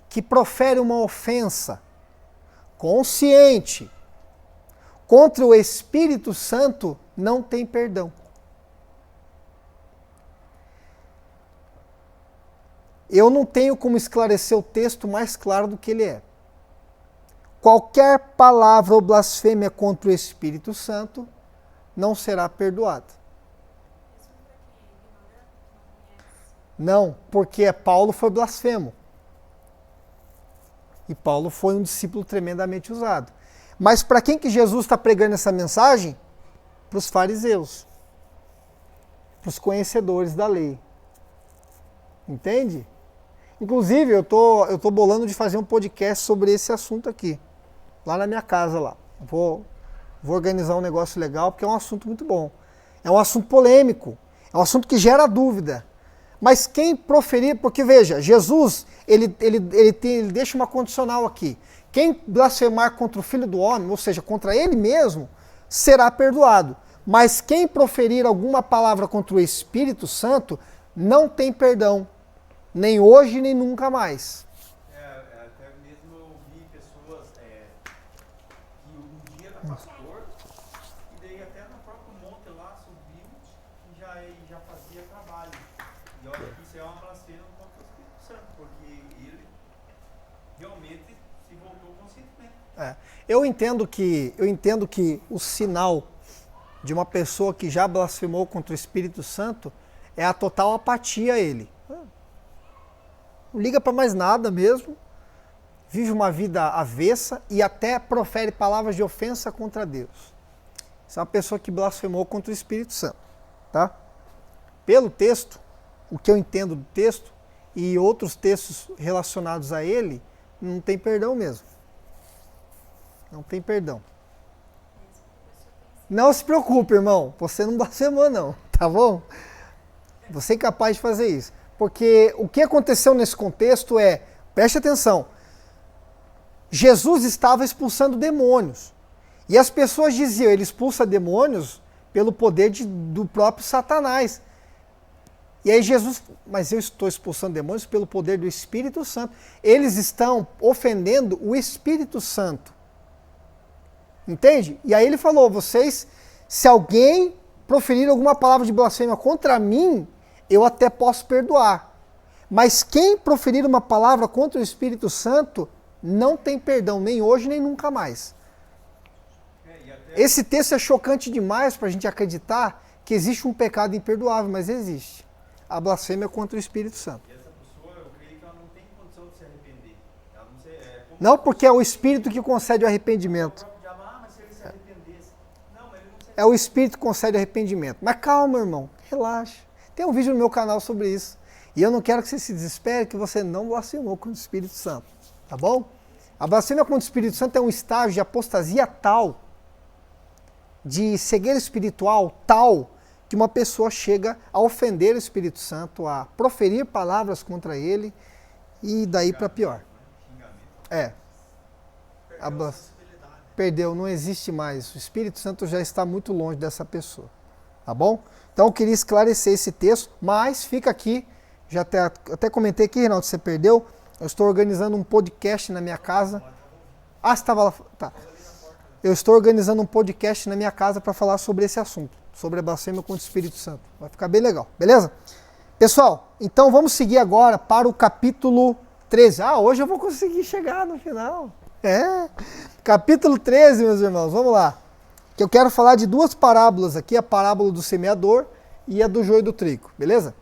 que profere uma ofensa consciente contra o Espírito Santo não tem perdão. Eu não tenho como esclarecer o texto mais claro do que ele é. Qualquer palavra ou blasfêmia contra o Espírito Santo não será perdoada. Não, porque Paulo foi blasfemo. E Paulo foi um discípulo tremendamente usado. Mas para quem que Jesus está pregando essa mensagem? Para os fariseus. Para os conhecedores da lei. Entende? Inclusive, eu tô bolando de fazer um podcast sobre esse assunto aqui. Lá na minha casa, lá. Vou organizar um negócio legal, porque é um assunto muito bom. É um assunto polêmico. É um assunto que gera dúvida. Mas quem proferir, porque veja, Jesus, ele deixa uma condicional aqui. Quem blasfemar contra o Filho do Homem, ou seja, contra ele mesmo, será perdoado. Mas quem proferir alguma palavra contra o Espírito Santo, não tem perdão. Nem hoje, nem nunca mais. Até mesmo eu vi pessoas que um dia era pastor, e daí até no próprio monte lá subiu e já fazia trabalho. E eu acho que isso é uma blasfêmia contra o Espírito Santo, porque ele realmente se voltou conscientemente. Eu entendo que o sinal de uma pessoa que já blasfemou contra o Espírito Santo é a total apatia a ele. Não liga para mais nada mesmo, vive uma vida avessa e até profere palavras de ofensa contra Deus. Isso é uma pessoa que blasfemou contra o Espírito Santo. Tá? Pelo texto, o que eu entendo do texto e outros textos relacionados a ele, não tem perdão mesmo. Não tem perdão. Não se preocupe, irmão, você não blasfemou não, tá bom? Você é capaz de fazer isso. Porque o que aconteceu nesse contexto preste atenção, Jesus estava expulsando demônios. E as pessoas diziam, ele expulsa demônios pelo poder do próprio Satanás. E aí Jesus, mas eu estou expulsando demônios pelo poder do Espírito Santo. Eles estão ofendendo o Espírito Santo. Entende? E aí ele falou, se alguém proferir alguma palavra de blasfêmia contra mim, eu até posso perdoar. Mas quem proferir uma palavra contra o Espírito Santo, não tem perdão, nem hoje, nem nunca mais. Esse texto é chocante demais para a gente acreditar que existe um pecado imperdoável, mas existe. A blasfêmia contra o Espírito Santo. E essa pessoa, eu creio que ela não tem condição de se arrepender. Não, porque é o Espírito que concede o arrependimento. Mas se ele se arrependesse. Não, mas ele não se É o Espírito que concede arrependimento. Mas calma, irmão, relaxa. Tem um vídeo no meu canal sobre isso. E eu não quero que você se desespere que você não blasfemou contra o Espírito Santo, tá bom? A blasfêmia contra o Espírito Santo é um estágio de apostasia tal, de cegueira espiritual tal, que uma pessoa chega a ofender o Espírito Santo, a proferir palavras contra ele e daí para pior. É. Perdeu, não existe mais. O Espírito Santo já está muito longe dessa pessoa, tá bom? Então eu queria esclarecer esse texto, mas fica aqui, já até comentei aqui, Reinaldo, você perdeu, eu estou organizando um podcast na minha casa. Ah, você estava lá? Tá. Eu estou organizando um podcast na minha casa para falar sobre esse assunto, sobre a blasfêmia contra o Espírito Santo. Vai ficar bem legal, beleza? Pessoal, então vamos seguir agora para o capítulo 13. Ah, hoje eu vou conseguir chegar no final. Capítulo 13, meus irmãos, vamos lá. Que eu quero falar de duas parábolas aqui, a parábola do semeador e a do joio do trigo, beleza?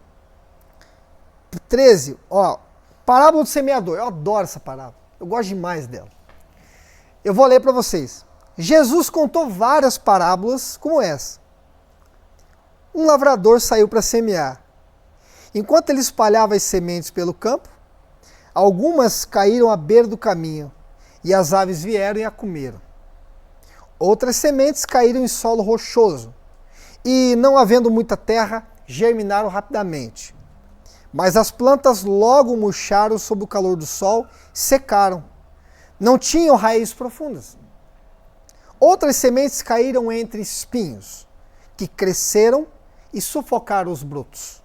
13, ó, parábola do semeador, eu adoro essa parábola, eu gosto demais dela. Eu vou ler para vocês. Jesus contou várias parábolas como essa. Um lavrador saiu para semear. Enquanto ele espalhava as sementes pelo campo, algumas caíram à beira do caminho, e as aves vieram e a comeram. Outras sementes caíram em solo rochoso, e, não havendo muita terra, germinaram rapidamente. Mas as plantas logo murcharam sob o calor do sol, secaram. Não tinham raízes profundas. Outras sementes caíram entre espinhos, que cresceram e sufocaram os brotos.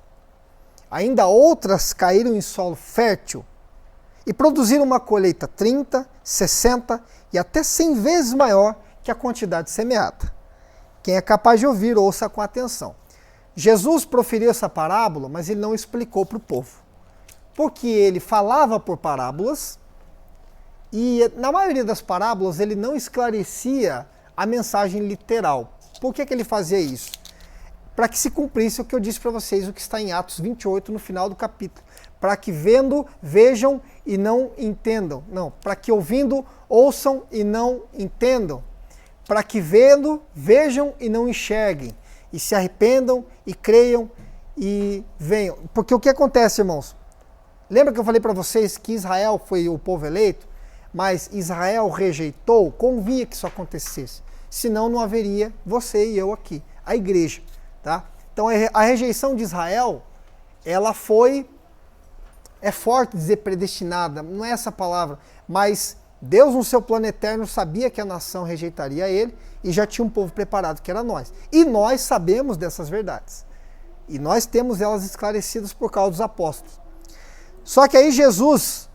Ainda outras caíram em solo fértil e produziram uma colheita 30, 60 e até 100 vezes maior que a quantidade semeada. Quem é capaz de ouvir, ouça com atenção. Jesus proferiu essa parábola, mas ele não explicou para o povo. Porque ele falava por parábolas e, na maioria das parábolas, ele não esclarecia a mensagem literal. Por que ele fazia isso? Para que se cumprisse o que eu disse para vocês, o que está em Atos 28, no final do capítulo. Para que vendo, vejam e não entendam. Não, para que ouvindo, ouçam e não entendam. Para que vendo, vejam e não enxerguem. E se arrependam e creiam e venham. Porque o que acontece, irmãos? Lembra que eu falei para vocês que Israel foi o povo eleito? Mas Israel rejeitou, convinha que isso acontecesse. Senão não haveria você e eu aqui, a igreja. Tá? Então a rejeição de Israel, ela foi, é forte dizer predestinada, não é essa a palavra, mas Deus no seu plano eterno sabia que a nação rejeitaria ele e já tinha um povo preparado, que era nós. E nós sabemos dessas verdades. E nós temos elas esclarecidas por causa dos apóstolos. Só que aí Jesus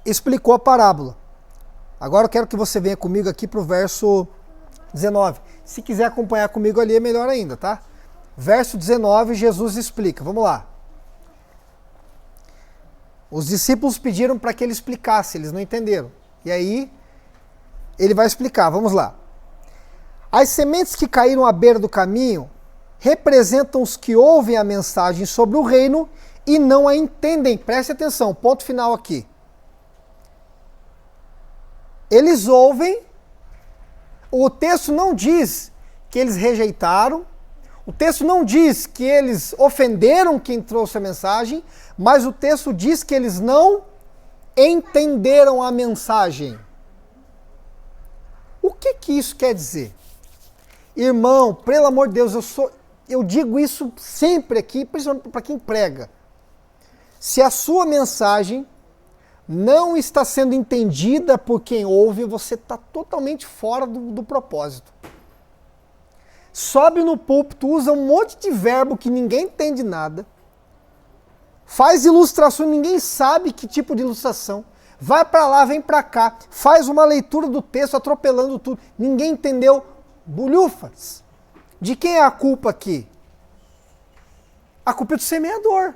explicou a parábola. Agora eu quero que você venha comigo aqui para o verso 19. Se quiser acompanhar comigo ali é melhor ainda, tá? Verso 19, Jesus explica. Vamos lá. Os discípulos pediram para que ele explicasse, eles não entenderam. E aí, ele vai explicar, vamos lá. As sementes que caíram à beira do caminho representam os que ouvem a mensagem sobre o reino e não a entendem. Preste atenção, ponto final aqui. Eles ouvem, o texto não diz que eles rejeitaram, o texto não diz que eles ofenderam quem trouxe a mensagem, mas o texto diz que eles não entenderam a mensagem. O que isso quer dizer? Irmão, pelo amor de Deus, eu digo isso sempre aqui, principalmente para quem prega. Se a sua mensagem não está sendo entendida por quem ouve, você está totalmente fora do propósito. Sobe no púlpito, usa um monte de verbo que ninguém entende nada, faz ilustração, ninguém sabe que tipo de ilustração, vai para lá, vem para cá, faz uma leitura do texto atropelando tudo, ninguém entendeu bulhufas. De quem é a culpa aqui? A culpa é do semeador.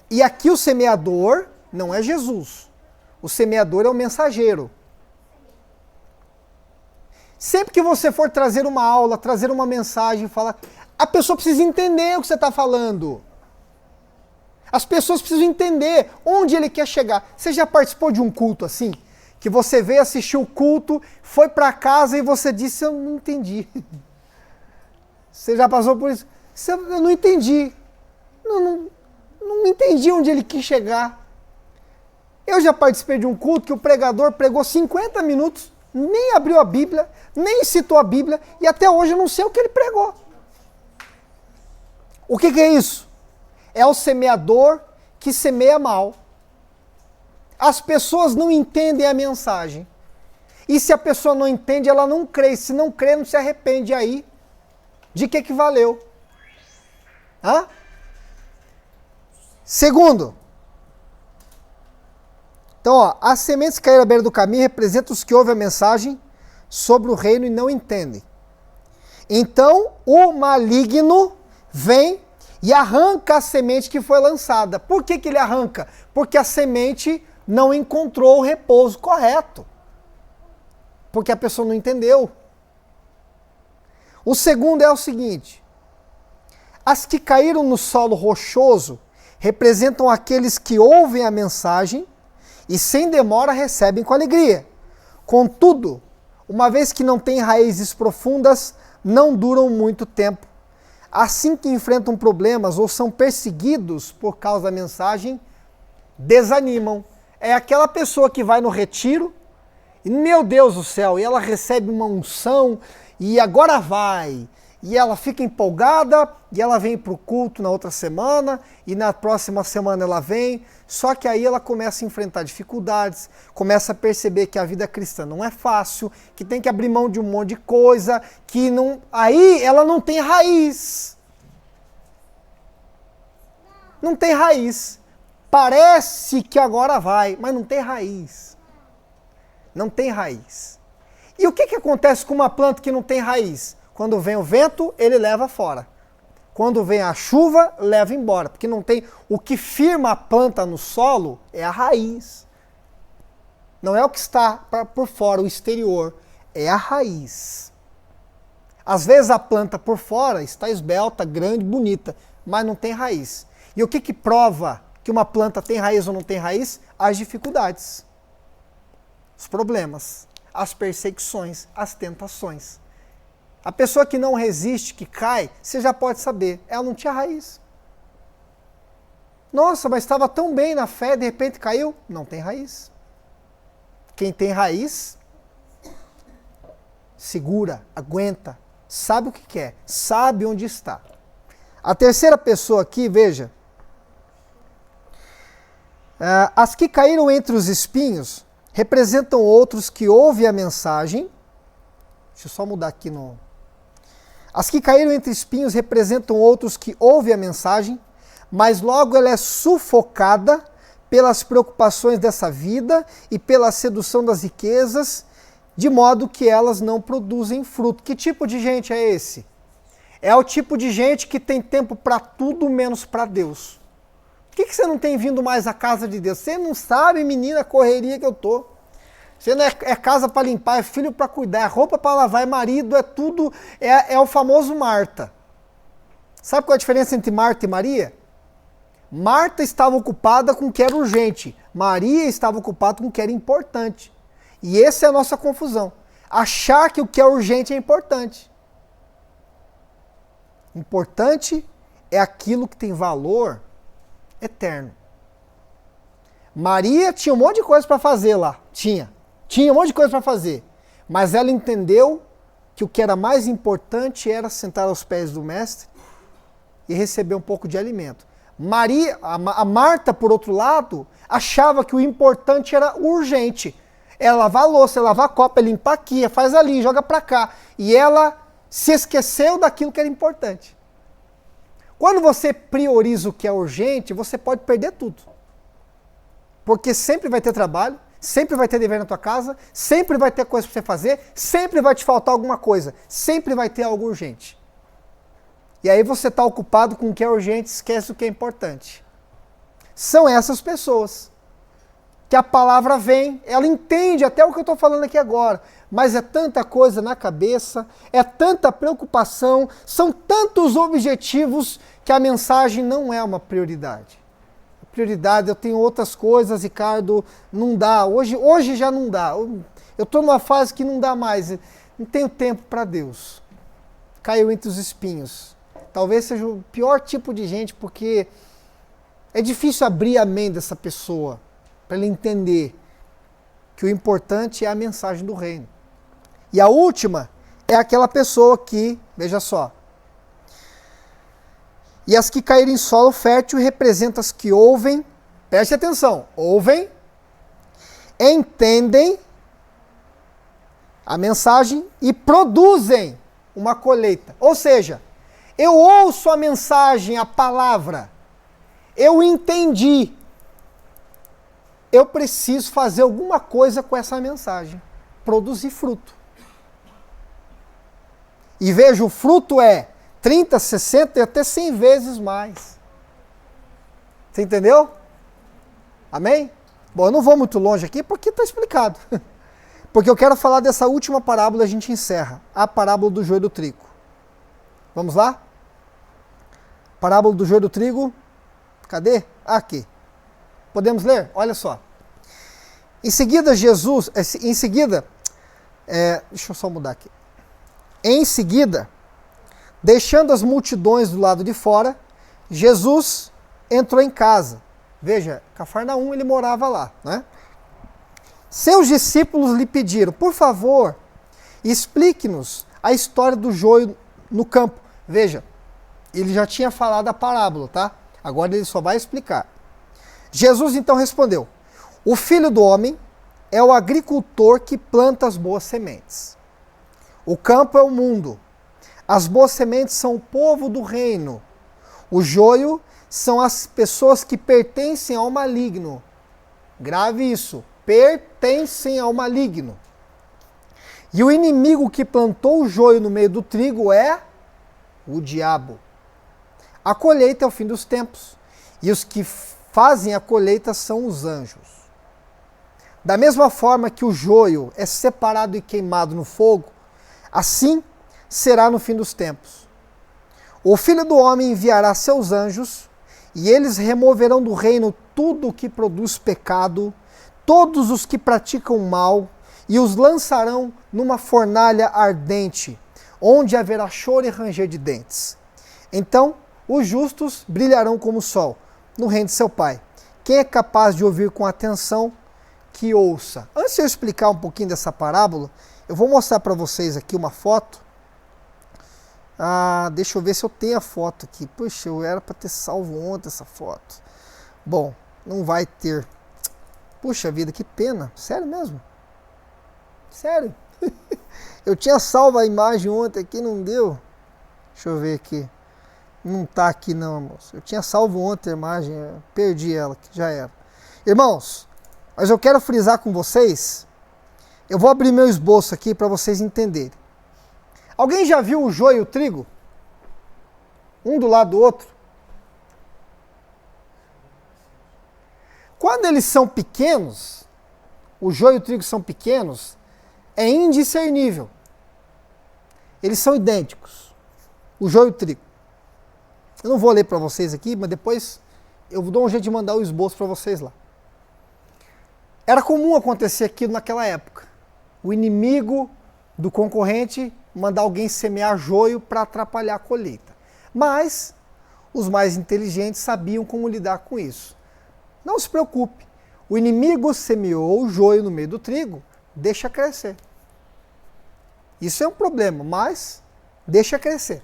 E aqui o semeador não é Jesus. O semeador é o mensageiro. Sempre que você for trazer uma aula, trazer uma mensagem, falar, a pessoa precisa entender o que você está falando. As pessoas precisam entender onde ele quer chegar. Você já participou de um culto assim? Que você veio assistir o culto, foi para casa e você disse, eu não entendi. Você já passou por isso? Eu não entendi. não entendi onde ele quis chegar. Eu já participei de um culto que o pregador pregou 50 minutos, nem abriu a Bíblia, nem citou a Bíblia, e até hoje eu não sei o que ele pregou. O que é isso? É o semeador que semeia mal. As pessoas não entendem a mensagem. E se a pessoa não entende, ela não crê. Se não crê, não se arrepende. Aí, de que valeu? Hã? Segundo. Então, ó, as sementes que caíram à beira do caminho representam os que ouvem a mensagem sobre o reino e não entendem. Então, o maligno vem e arranca a semente que foi lançada. Por que ele arranca? Porque a semente não encontrou o repouso correto. Porque a pessoa não entendeu. O segundo é o seguinte: as que caíram no solo rochoso representam aqueles que ouvem a mensagem e sem demora recebem com alegria. Contudo, uma vez que não têm raízes profundas, não duram muito tempo. Assim que enfrentam problemas ou são perseguidos por causa da mensagem, desanimam. É aquela pessoa que vai no retiro e, meu Deus do céu, e ela recebe uma unção e agora vai. E ela fica empolgada e ela vem para o culto na outra semana e na próxima semana ela vem. Só que aí ela começa a enfrentar dificuldades, começa a perceber que a vida cristã não é fácil, que tem que abrir mão de um monte de coisa, que não, aí ela não tem raiz. Não tem raiz. Parece que agora vai, mas não tem raiz. Não tem raiz. E o que acontece com uma planta que não tem raiz? Quando vem o vento, ele leva fora. Quando vem a chuva, leva embora. Porque não tem. O que firma a planta no solo é a raiz. Não é o que está por fora, o exterior. É a raiz. Às vezes a planta por fora está esbelta, grande, bonita, mas não tem raiz. E o que prova que uma planta tem raiz ou não tem raiz? As dificuldades, os problemas, as perseguições, as tentações. A pessoa que não resiste, que cai, você já pode saber, ela não tinha raiz. Nossa, mas estava tão bem na fé, de repente caiu? Não tem raiz. Quem tem raiz, segura, aguenta, sabe o que quer, sabe onde está. A terceira pessoa aqui, veja. As que caíram entre os espinhos representam outros que ouvem a mensagem. Deixa eu só mudar aqui no... As que caíram entre espinhos representam outros que ouvem a mensagem, mas logo ela é sufocada pelas preocupações dessa vida e pela sedução das riquezas, de modo que elas não produzem fruto. Que tipo de gente é esse? É o tipo de gente que tem tempo para tudo menos para Deus. Por que você não tem vindo mais à casa de Deus? Você não sabe, menina, a correria que eu tô. Você não é casa para limpar, é filho para cuidar, é roupa para lavar, é marido, é tudo, é o famoso Marta. Sabe qual é a diferença entre Marta e Maria? Marta estava ocupada com o que era urgente, Maria estava ocupada com o que era importante. E essa é a nossa confusão. Achar que o que é urgente é importante. Importante é aquilo que tem valor eterno. Maria tinha um monte de coisa para fazer lá, tinha um monte de coisa para fazer, mas ela entendeu que o que era mais importante era sentar aos pés do mestre e receber um pouco de alimento. A Marta, por outro lado, achava que o importante era urgente. É lavar a louça, é lavar a copa, é limpar aqui, faz ali, joga para cá. E ela se esqueceu daquilo que era importante. Quando você prioriza o que é urgente, você pode perder tudo. Porque sempre vai ter trabalho, sempre vai ter dever na tua casa, sempre vai ter coisa para você fazer, sempre vai te faltar alguma coisa, sempre vai ter algo urgente. E aí você está ocupado com o que é urgente, esquece o que é importante. São essas pessoas que a palavra vem, ela entende até o que eu estou falando aqui agora, mas é tanta coisa na cabeça, é tanta preocupação, são tantos objetivos que a mensagem não é uma prioridade. Prioridade, eu tenho outras coisas, Ricardo, não dá, hoje já não dá, eu estou numa fase que não dá mais, não tenho tempo para Deus. Caiu entre os espinhos. talvez seja o pior tipo de gente, porque é difícil abrir a mente dessa pessoa para ele entender que o importante é a mensagem do reino. E a última é aquela pessoa que, veja só, e as que caírem em solo fértil representam as que ouvem, preste atenção, ouvem, entendem a mensagem e produzem uma colheita. Ou seja, eu ouço a mensagem, a palavra, eu entendi, eu preciso fazer alguma coisa com essa mensagem, produzir fruto. E veja, o fruto é 30, 60 e até 100 vezes mais. Você entendeu? Amém? Bom, eu não vou muito longe aqui porque está explicado. Porque eu quero falar dessa última parábola e a gente encerra. A parábola do joio e do trigo. Vamos lá? Parábola do joio e do trigo. Cadê? Aqui. Podemos ler? Olha só. Em seguida, deixa eu só mudar aqui. Em seguida, deixando as multidões do lado de fora, Jesus entrou em casa. Veja, Cafarnaum, ele morava lá, né? Seus discípulos lhe pediram, por favor, explique-nos a história do joio no campo. Veja, ele já tinha falado a parábola, tá? Agora ele só vai explicar. Jesus então respondeu, o Filho do Homem é o agricultor que planta as boas sementes. O campo é o mundo. As boas sementes são o povo do reino. O joio são as pessoas que pertencem ao maligno. Grave isso. Pertencem ao maligno. E o inimigo que plantou o joio no meio do trigo é o diabo. A colheita é o fim dos tempos. E os que fazem a colheita são os anjos. Da mesma forma que o joio é separado e queimado no fogo, assim será no fim dos tempos. O Filho do Homem enviará seus anjos, e eles removerão do reino tudo o que produz pecado, todos os que praticam mal, e os lançarão numa fornalha ardente, onde haverá choro e ranger de dentes. Então, os justos brilharão como o sol, no reino de seu Pai. Quem é capaz de ouvir com atenção, que ouça. Antes de eu explicar um pouquinho dessa parábola, eu vou mostrar para vocês aqui uma foto. Deixa eu ver se eu tenho a foto aqui. Puxa, eu era para ter salvo ontem essa foto. Bom, não vai ter. Puxa vida, que pena. Sério mesmo? Sério? Eu tinha salvo a imagem ontem aqui, não deu. Deixa eu ver aqui. Não tá aqui não, moço. Eu tinha salvo ontem a imagem, perdi ela, que já era. Irmãos, mas eu quero frisar com vocês. Eu vou abrir meu esboço aqui para vocês entenderem. Alguém já viu o joio e o trigo? Um do lado do outro? Quando eles são pequenos, o joio e o trigo são pequenos, é indiscernível. Eles são idênticos. O joio e o trigo. Eu não vou ler para vocês aqui, mas depois eu dou um jeito de mandar o esboço para vocês lá. Era comum acontecer aquilo naquela época. O inimigo do concorrente mandar alguém semear joio para atrapalhar a colheita. Mas os mais inteligentes sabiam como lidar com isso. Não se preocupe. O inimigo semeou o joio no meio do trigo, deixa crescer. Isso é um problema, mas deixa crescer.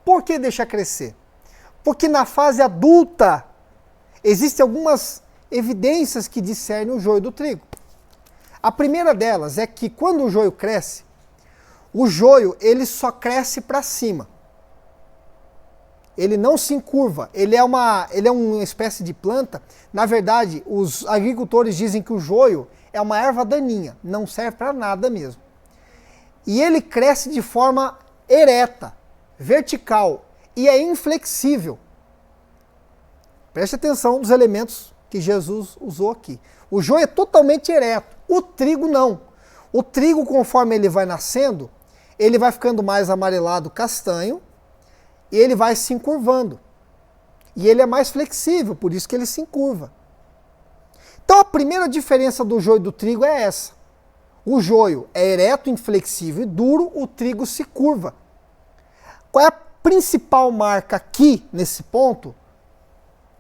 Por que deixa crescer? Porque na fase adulta existem algumas evidências que discernem o joio do trigo. A primeira delas é que quando o joio cresce, o joio ele só cresce para cima. Ele não se encurva. Ele é uma espécie de planta. Na verdade, os agricultores dizem que o joio é uma erva daninha, não serve para nada mesmo. E ele cresce de forma ereta, vertical e é inflexível. Preste atenção nos elementos que Jesus usou aqui. O joio é totalmente ereto, o trigo não. O trigo, conforme ele vai nascendo, ele vai ficando mais amarelado, castanho, e ele vai se encurvando. E ele é mais flexível, por isso que ele se encurva. Então a primeira diferença do joio e do trigo é essa. O joio é ereto, inflexível e duro, o trigo se curva. Qual é a principal marca aqui, nesse ponto,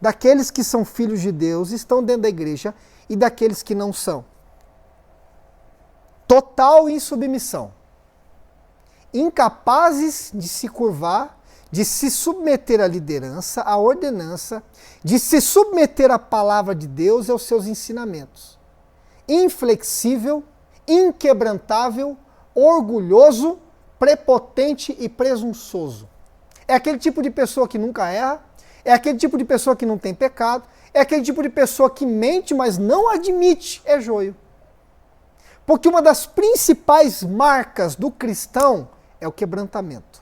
daqueles que são filhos de Deus, estão dentro da igreja, e daqueles que não são. Total insubmissão. Incapazes de se curvar, de se submeter à liderança, à ordenança, de se submeter à palavra de Deus e aos seus ensinamentos. Inflexível, inquebrantável, orgulhoso, prepotente e presunçoso. É aquele tipo de pessoa que nunca erra, é aquele tipo de pessoa que não tem pecado, é aquele tipo de pessoa que mente, mas não admite, é joio. Porque uma das principais marcas do cristão é o quebrantamento.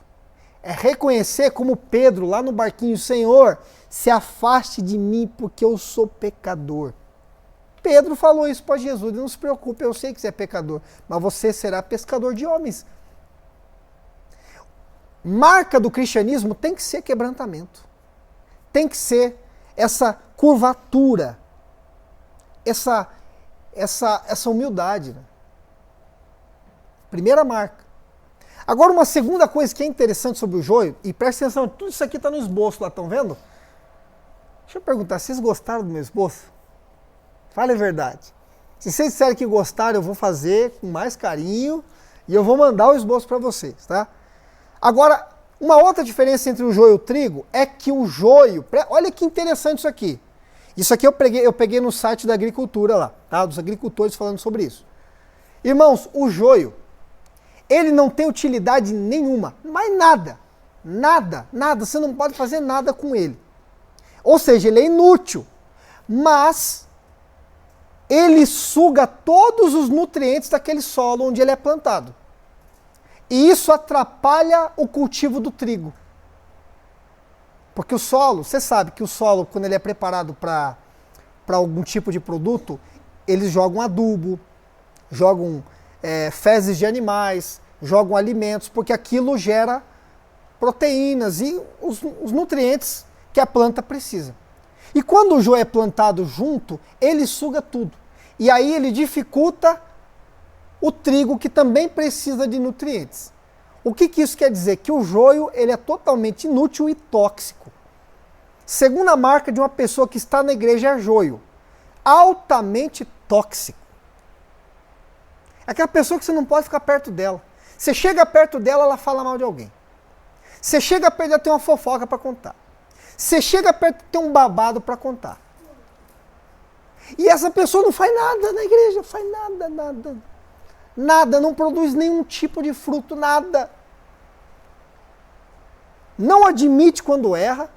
É reconhecer como Pedro, lá no barquinho, Senhor, se afaste de mim porque eu sou pecador. Pedro falou isso para Jesus, não se preocupe, eu sei que você é pecador, mas você será pescador de homens. Marca do cristianismo tem que ser quebrantamento. Tem que ser essa curvatura, essa humildade. Né? Primeira marca. Agora, uma segunda coisa que é interessante sobre o joio, e presta atenção, tudo isso aqui está no esboço lá, estão vendo? Deixa eu perguntar, vocês gostaram do meu esboço? Fale a verdade. Se vocês disserem que gostaram, eu vou fazer com mais carinho e eu vou mandar o esboço para vocês, tá? Agora, uma outra diferença entre o joio e o trigo é que o joio, olha que interessante isso aqui. Isso aqui eu peguei no site da agricultura lá, tá? Dos agricultores falando sobre isso. Irmãos, o joio, ele não tem utilidade nenhuma, mas nada, você não pode fazer nada com ele. Ou seja, ele é inútil, mas ele suga todos os nutrientes daquele solo onde ele é plantado. E isso atrapalha o cultivo do trigo. Porque o solo, você sabe que o solo, quando ele é preparado para algum tipo de produto, eles jogam adubo, jogam fezes de animais, jogam alimentos, porque aquilo gera proteínas e os nutrientes que a planta precisa. E quando o joio é plantado junto, ele suga tudo. E aí ele dificulta o trigo, que também precisa de nutrientes. O que isso quer dizer? Que o joio ele é totalmente inútil e tóxico. Segunda marca de uma pessoa que está na igreja é joio. Altamente tóxico. Aquela pessoa que você não pode ficar perto dela. Você chega perto dela, ela fala mal de alguém. Você chega perto dela, tem uma fofoca para contar. Você chega perto, tem um babado para contar. E essa pessoa não faz nada na igreja, faz nada, não produz nenhum tipo de fruto, nada. Não admite quando erra,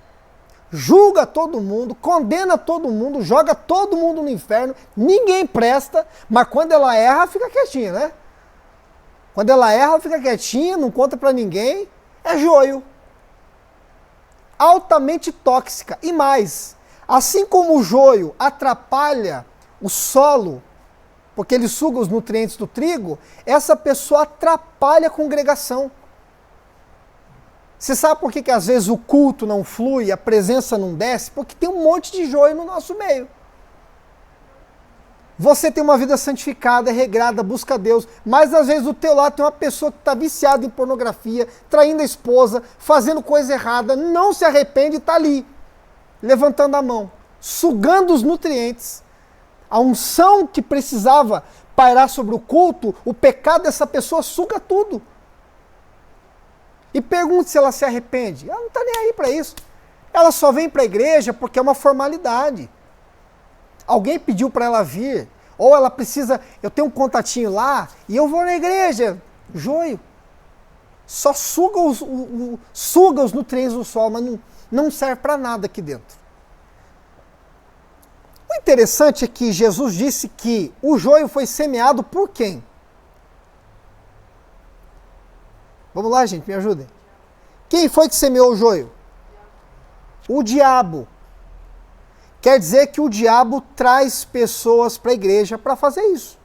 julga todo mundo, condena todo mundo, joga todo mundo no inferno, ninguém presta, mas quando ela erra, fica quietinha, né? Quando ela erra, fica quietinha, não conta pra ninguém, é joio. Altamente tóxica. E mais, assim como o joio atrapalha o solo, porque ele suga os nutrientes do trigo, essa pessoa atrapalha a congregação. Você sabe por que às vezes o culto não flui, a presença não desce? Porque tem um monte de joio no nosso meio. Você tem uma vida santificada, regrada, busca Deus, mas às vezes do teu lado tem uma pessoa que está viciada em pornografia, traindo a esposa, fazendo coisa errada, não se arrepende e está ali, levantando a mão, sugando os nutrientes. A unção que precisava pairar sobre o culto, o pecado dessa pessoa suga tudo. E pergunte se ela se arrepende. Ela não está nem aí para isso. Ela só vem para a igreja porque é uma formalidade. Alguém pediu para ela vir, ou ela precisa, eu tenho um contatinho lá, e eu vou na igreja. Joio. Só suga os nutrientes do solo, mas não serve para nada aqui dentro. O interessante é que Jesus disse que o joio foi semeado por quem? Vamos lá, gente, me ajudem. Quem foi que semeou o joio? O diabo. Quer dizer que o diabo traz pessoas para a igreja para fazer isso.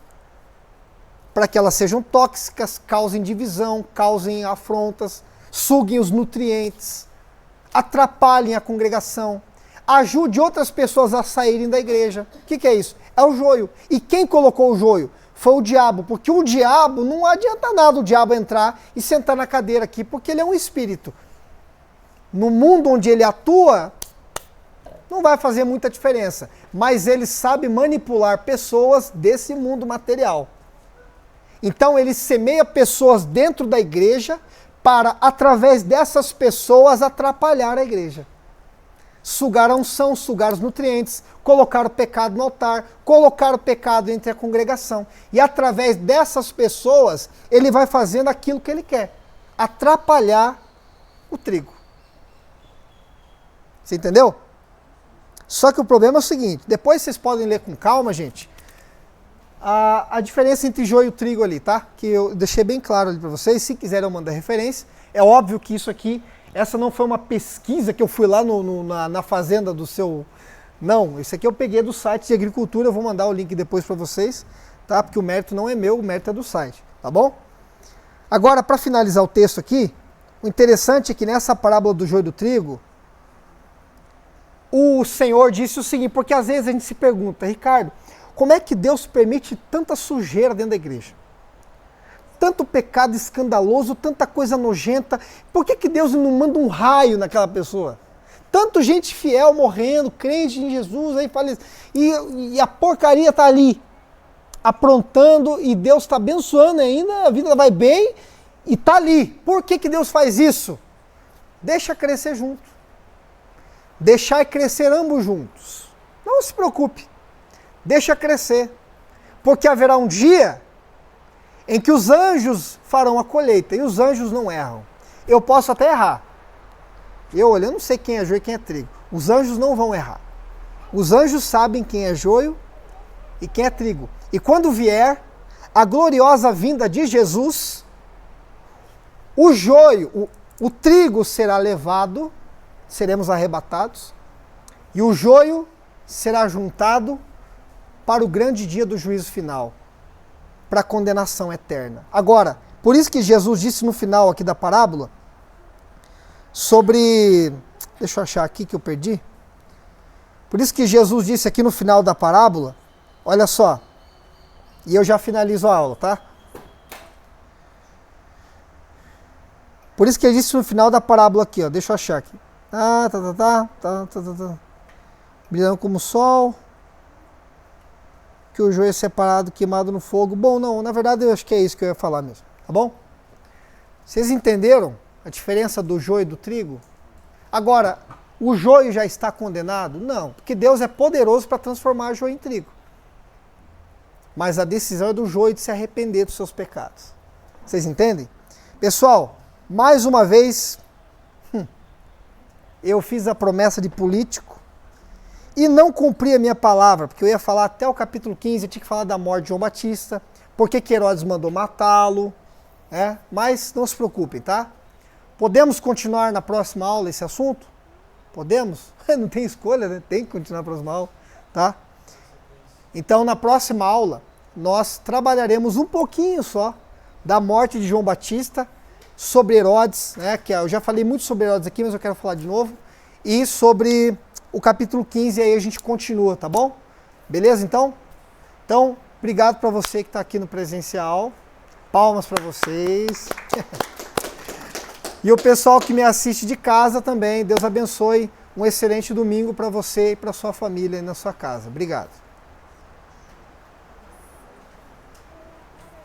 Para que elas sejam tóxicas, causem divisão, causem afrontas, suguem os nutrientes, atrapalhem a congregação, ajude outras pessoas a saírem da igreja. O que é isso? É o joio. E quem colocou o joio? Foi o diabo, porque o diabo, não adianta nada o diabo entrar e sentar na cadeira aqui, porque ele é um espírito. no mundo onde ele atua, não vai fazer muita diferença. Mas ele sabe manipular pessoas desse mundo material. Então ele semeia pessoas dentro da igreja para, através dessas pessoas, atrapalhar a igreja. Sugar a unção, sugar os nutrientes, colocar o pecado no altar, colocar o pecado entre a congregação. E através dessas pessoas, ele vai fazendo aquilo que ele quer. Atrapalhar o trigo. Você entendeu? Só que o problema é o seguinte, depois vocês podem ler com calma, gente, a diferença entre joio e trigo ali, tá? Que eu deixei bem claro ali para vocês, se quiserem eu mando a referência. É óbvio que isso aqui, essa não foi uma pesquisa que eu fui lá na fazenda do seu... Não, isso aqui eu peguei do site de agricultura, eu vou mandar o link depois para vocês, tá? Porque o mérito não é meu, o mérito é do site, tá bom? Agora, para finalizar o texto aqui, o interessante é que nessa parábola do joio e do trigo, o Senhor disse o seguinte, porque às vezes a gente se pergunta, Ricardo, como é que Deus permite tanta sujeira dentro da igreja? Tanto pecado escandaloso, tanta coisa nojenta, por que Deus não manda um raio naquela pessoa? Tanto gente fiel morrendo, crente em Jesus, aí fala isso, e a porcaria está ali, aprontando, e Deus está abençoando ainda, a vida vai bem, e está ali. Por que Deus faz isso? Deixa crescer junto. Deixar crescer ambos juntos. Não se preocupe. Deixa crescer. Porque haverá um dia em que os anjos farão a colheita, e os anjos não erram. Eu posso até errar. Eu não sei quem é joio e quem é trigo. Os anjos não vão errar. Os anjos sabem quem é joio e quem é trigo. E quando vier a gloriosa vinda de Jesus, o joio, o trigo será levado, seremos arrebatados, e o joio será juntado para o grande dia do juízo final, para a condenação eterna. Agora, por isso que Jesus disse no final aqui da parábola, sobre... Deixa eu achar aqui que eu perdi. Por isso que Jesus disse aqui no final da parábola, olha só, e eu já finalizo a aula, tá? Por isso que ele disse no final da parábola aqui, ó, deixa eu achar aqui. Brilhando como o sol, que o joio é separado, queimado no fogo. Bom, não, na verdade eu acho que é isso que eu ia falar mesmo, tá bom? Vocês entenderam a diferença do joio e do trigo? Agora, o joio já está condenado? Não, porque Deus é poderoso para transformar joio em trigo. Mas a decisão é do joio de se arrepender dos seus pecados. Vocês entendem? Pessoal, mais uma vez, eu fiz a promessa de político e não cumpri a minha palavra, porque eu ia falar até o capítulo 15, eu tinha que falar da morte de João Batista, porque Herodes mandou matá-lo, mas não se preocupem, tá? Podemos continuar na próxima aula esse assunto? Podemos? Não tem escolha, né? Tem que continuar na próxima aula, tá? Então, na próxima aula, nós trabalharemos um pouquinho só da morte de João Batista, sobre Herodes, que eu já falei muito sobre Herodes aqui, mas eu quero falar de novo, e sobre o capítulo 15, aí a gente continua, tá bom? Beleza, então? Então, obrigado para você que está aqui no presencial, palmas para vocês, e o pessoal que me assiste de casa também, Deus abençoe, um excelente domingo para você e para sua família e na sua casa. Obrigado.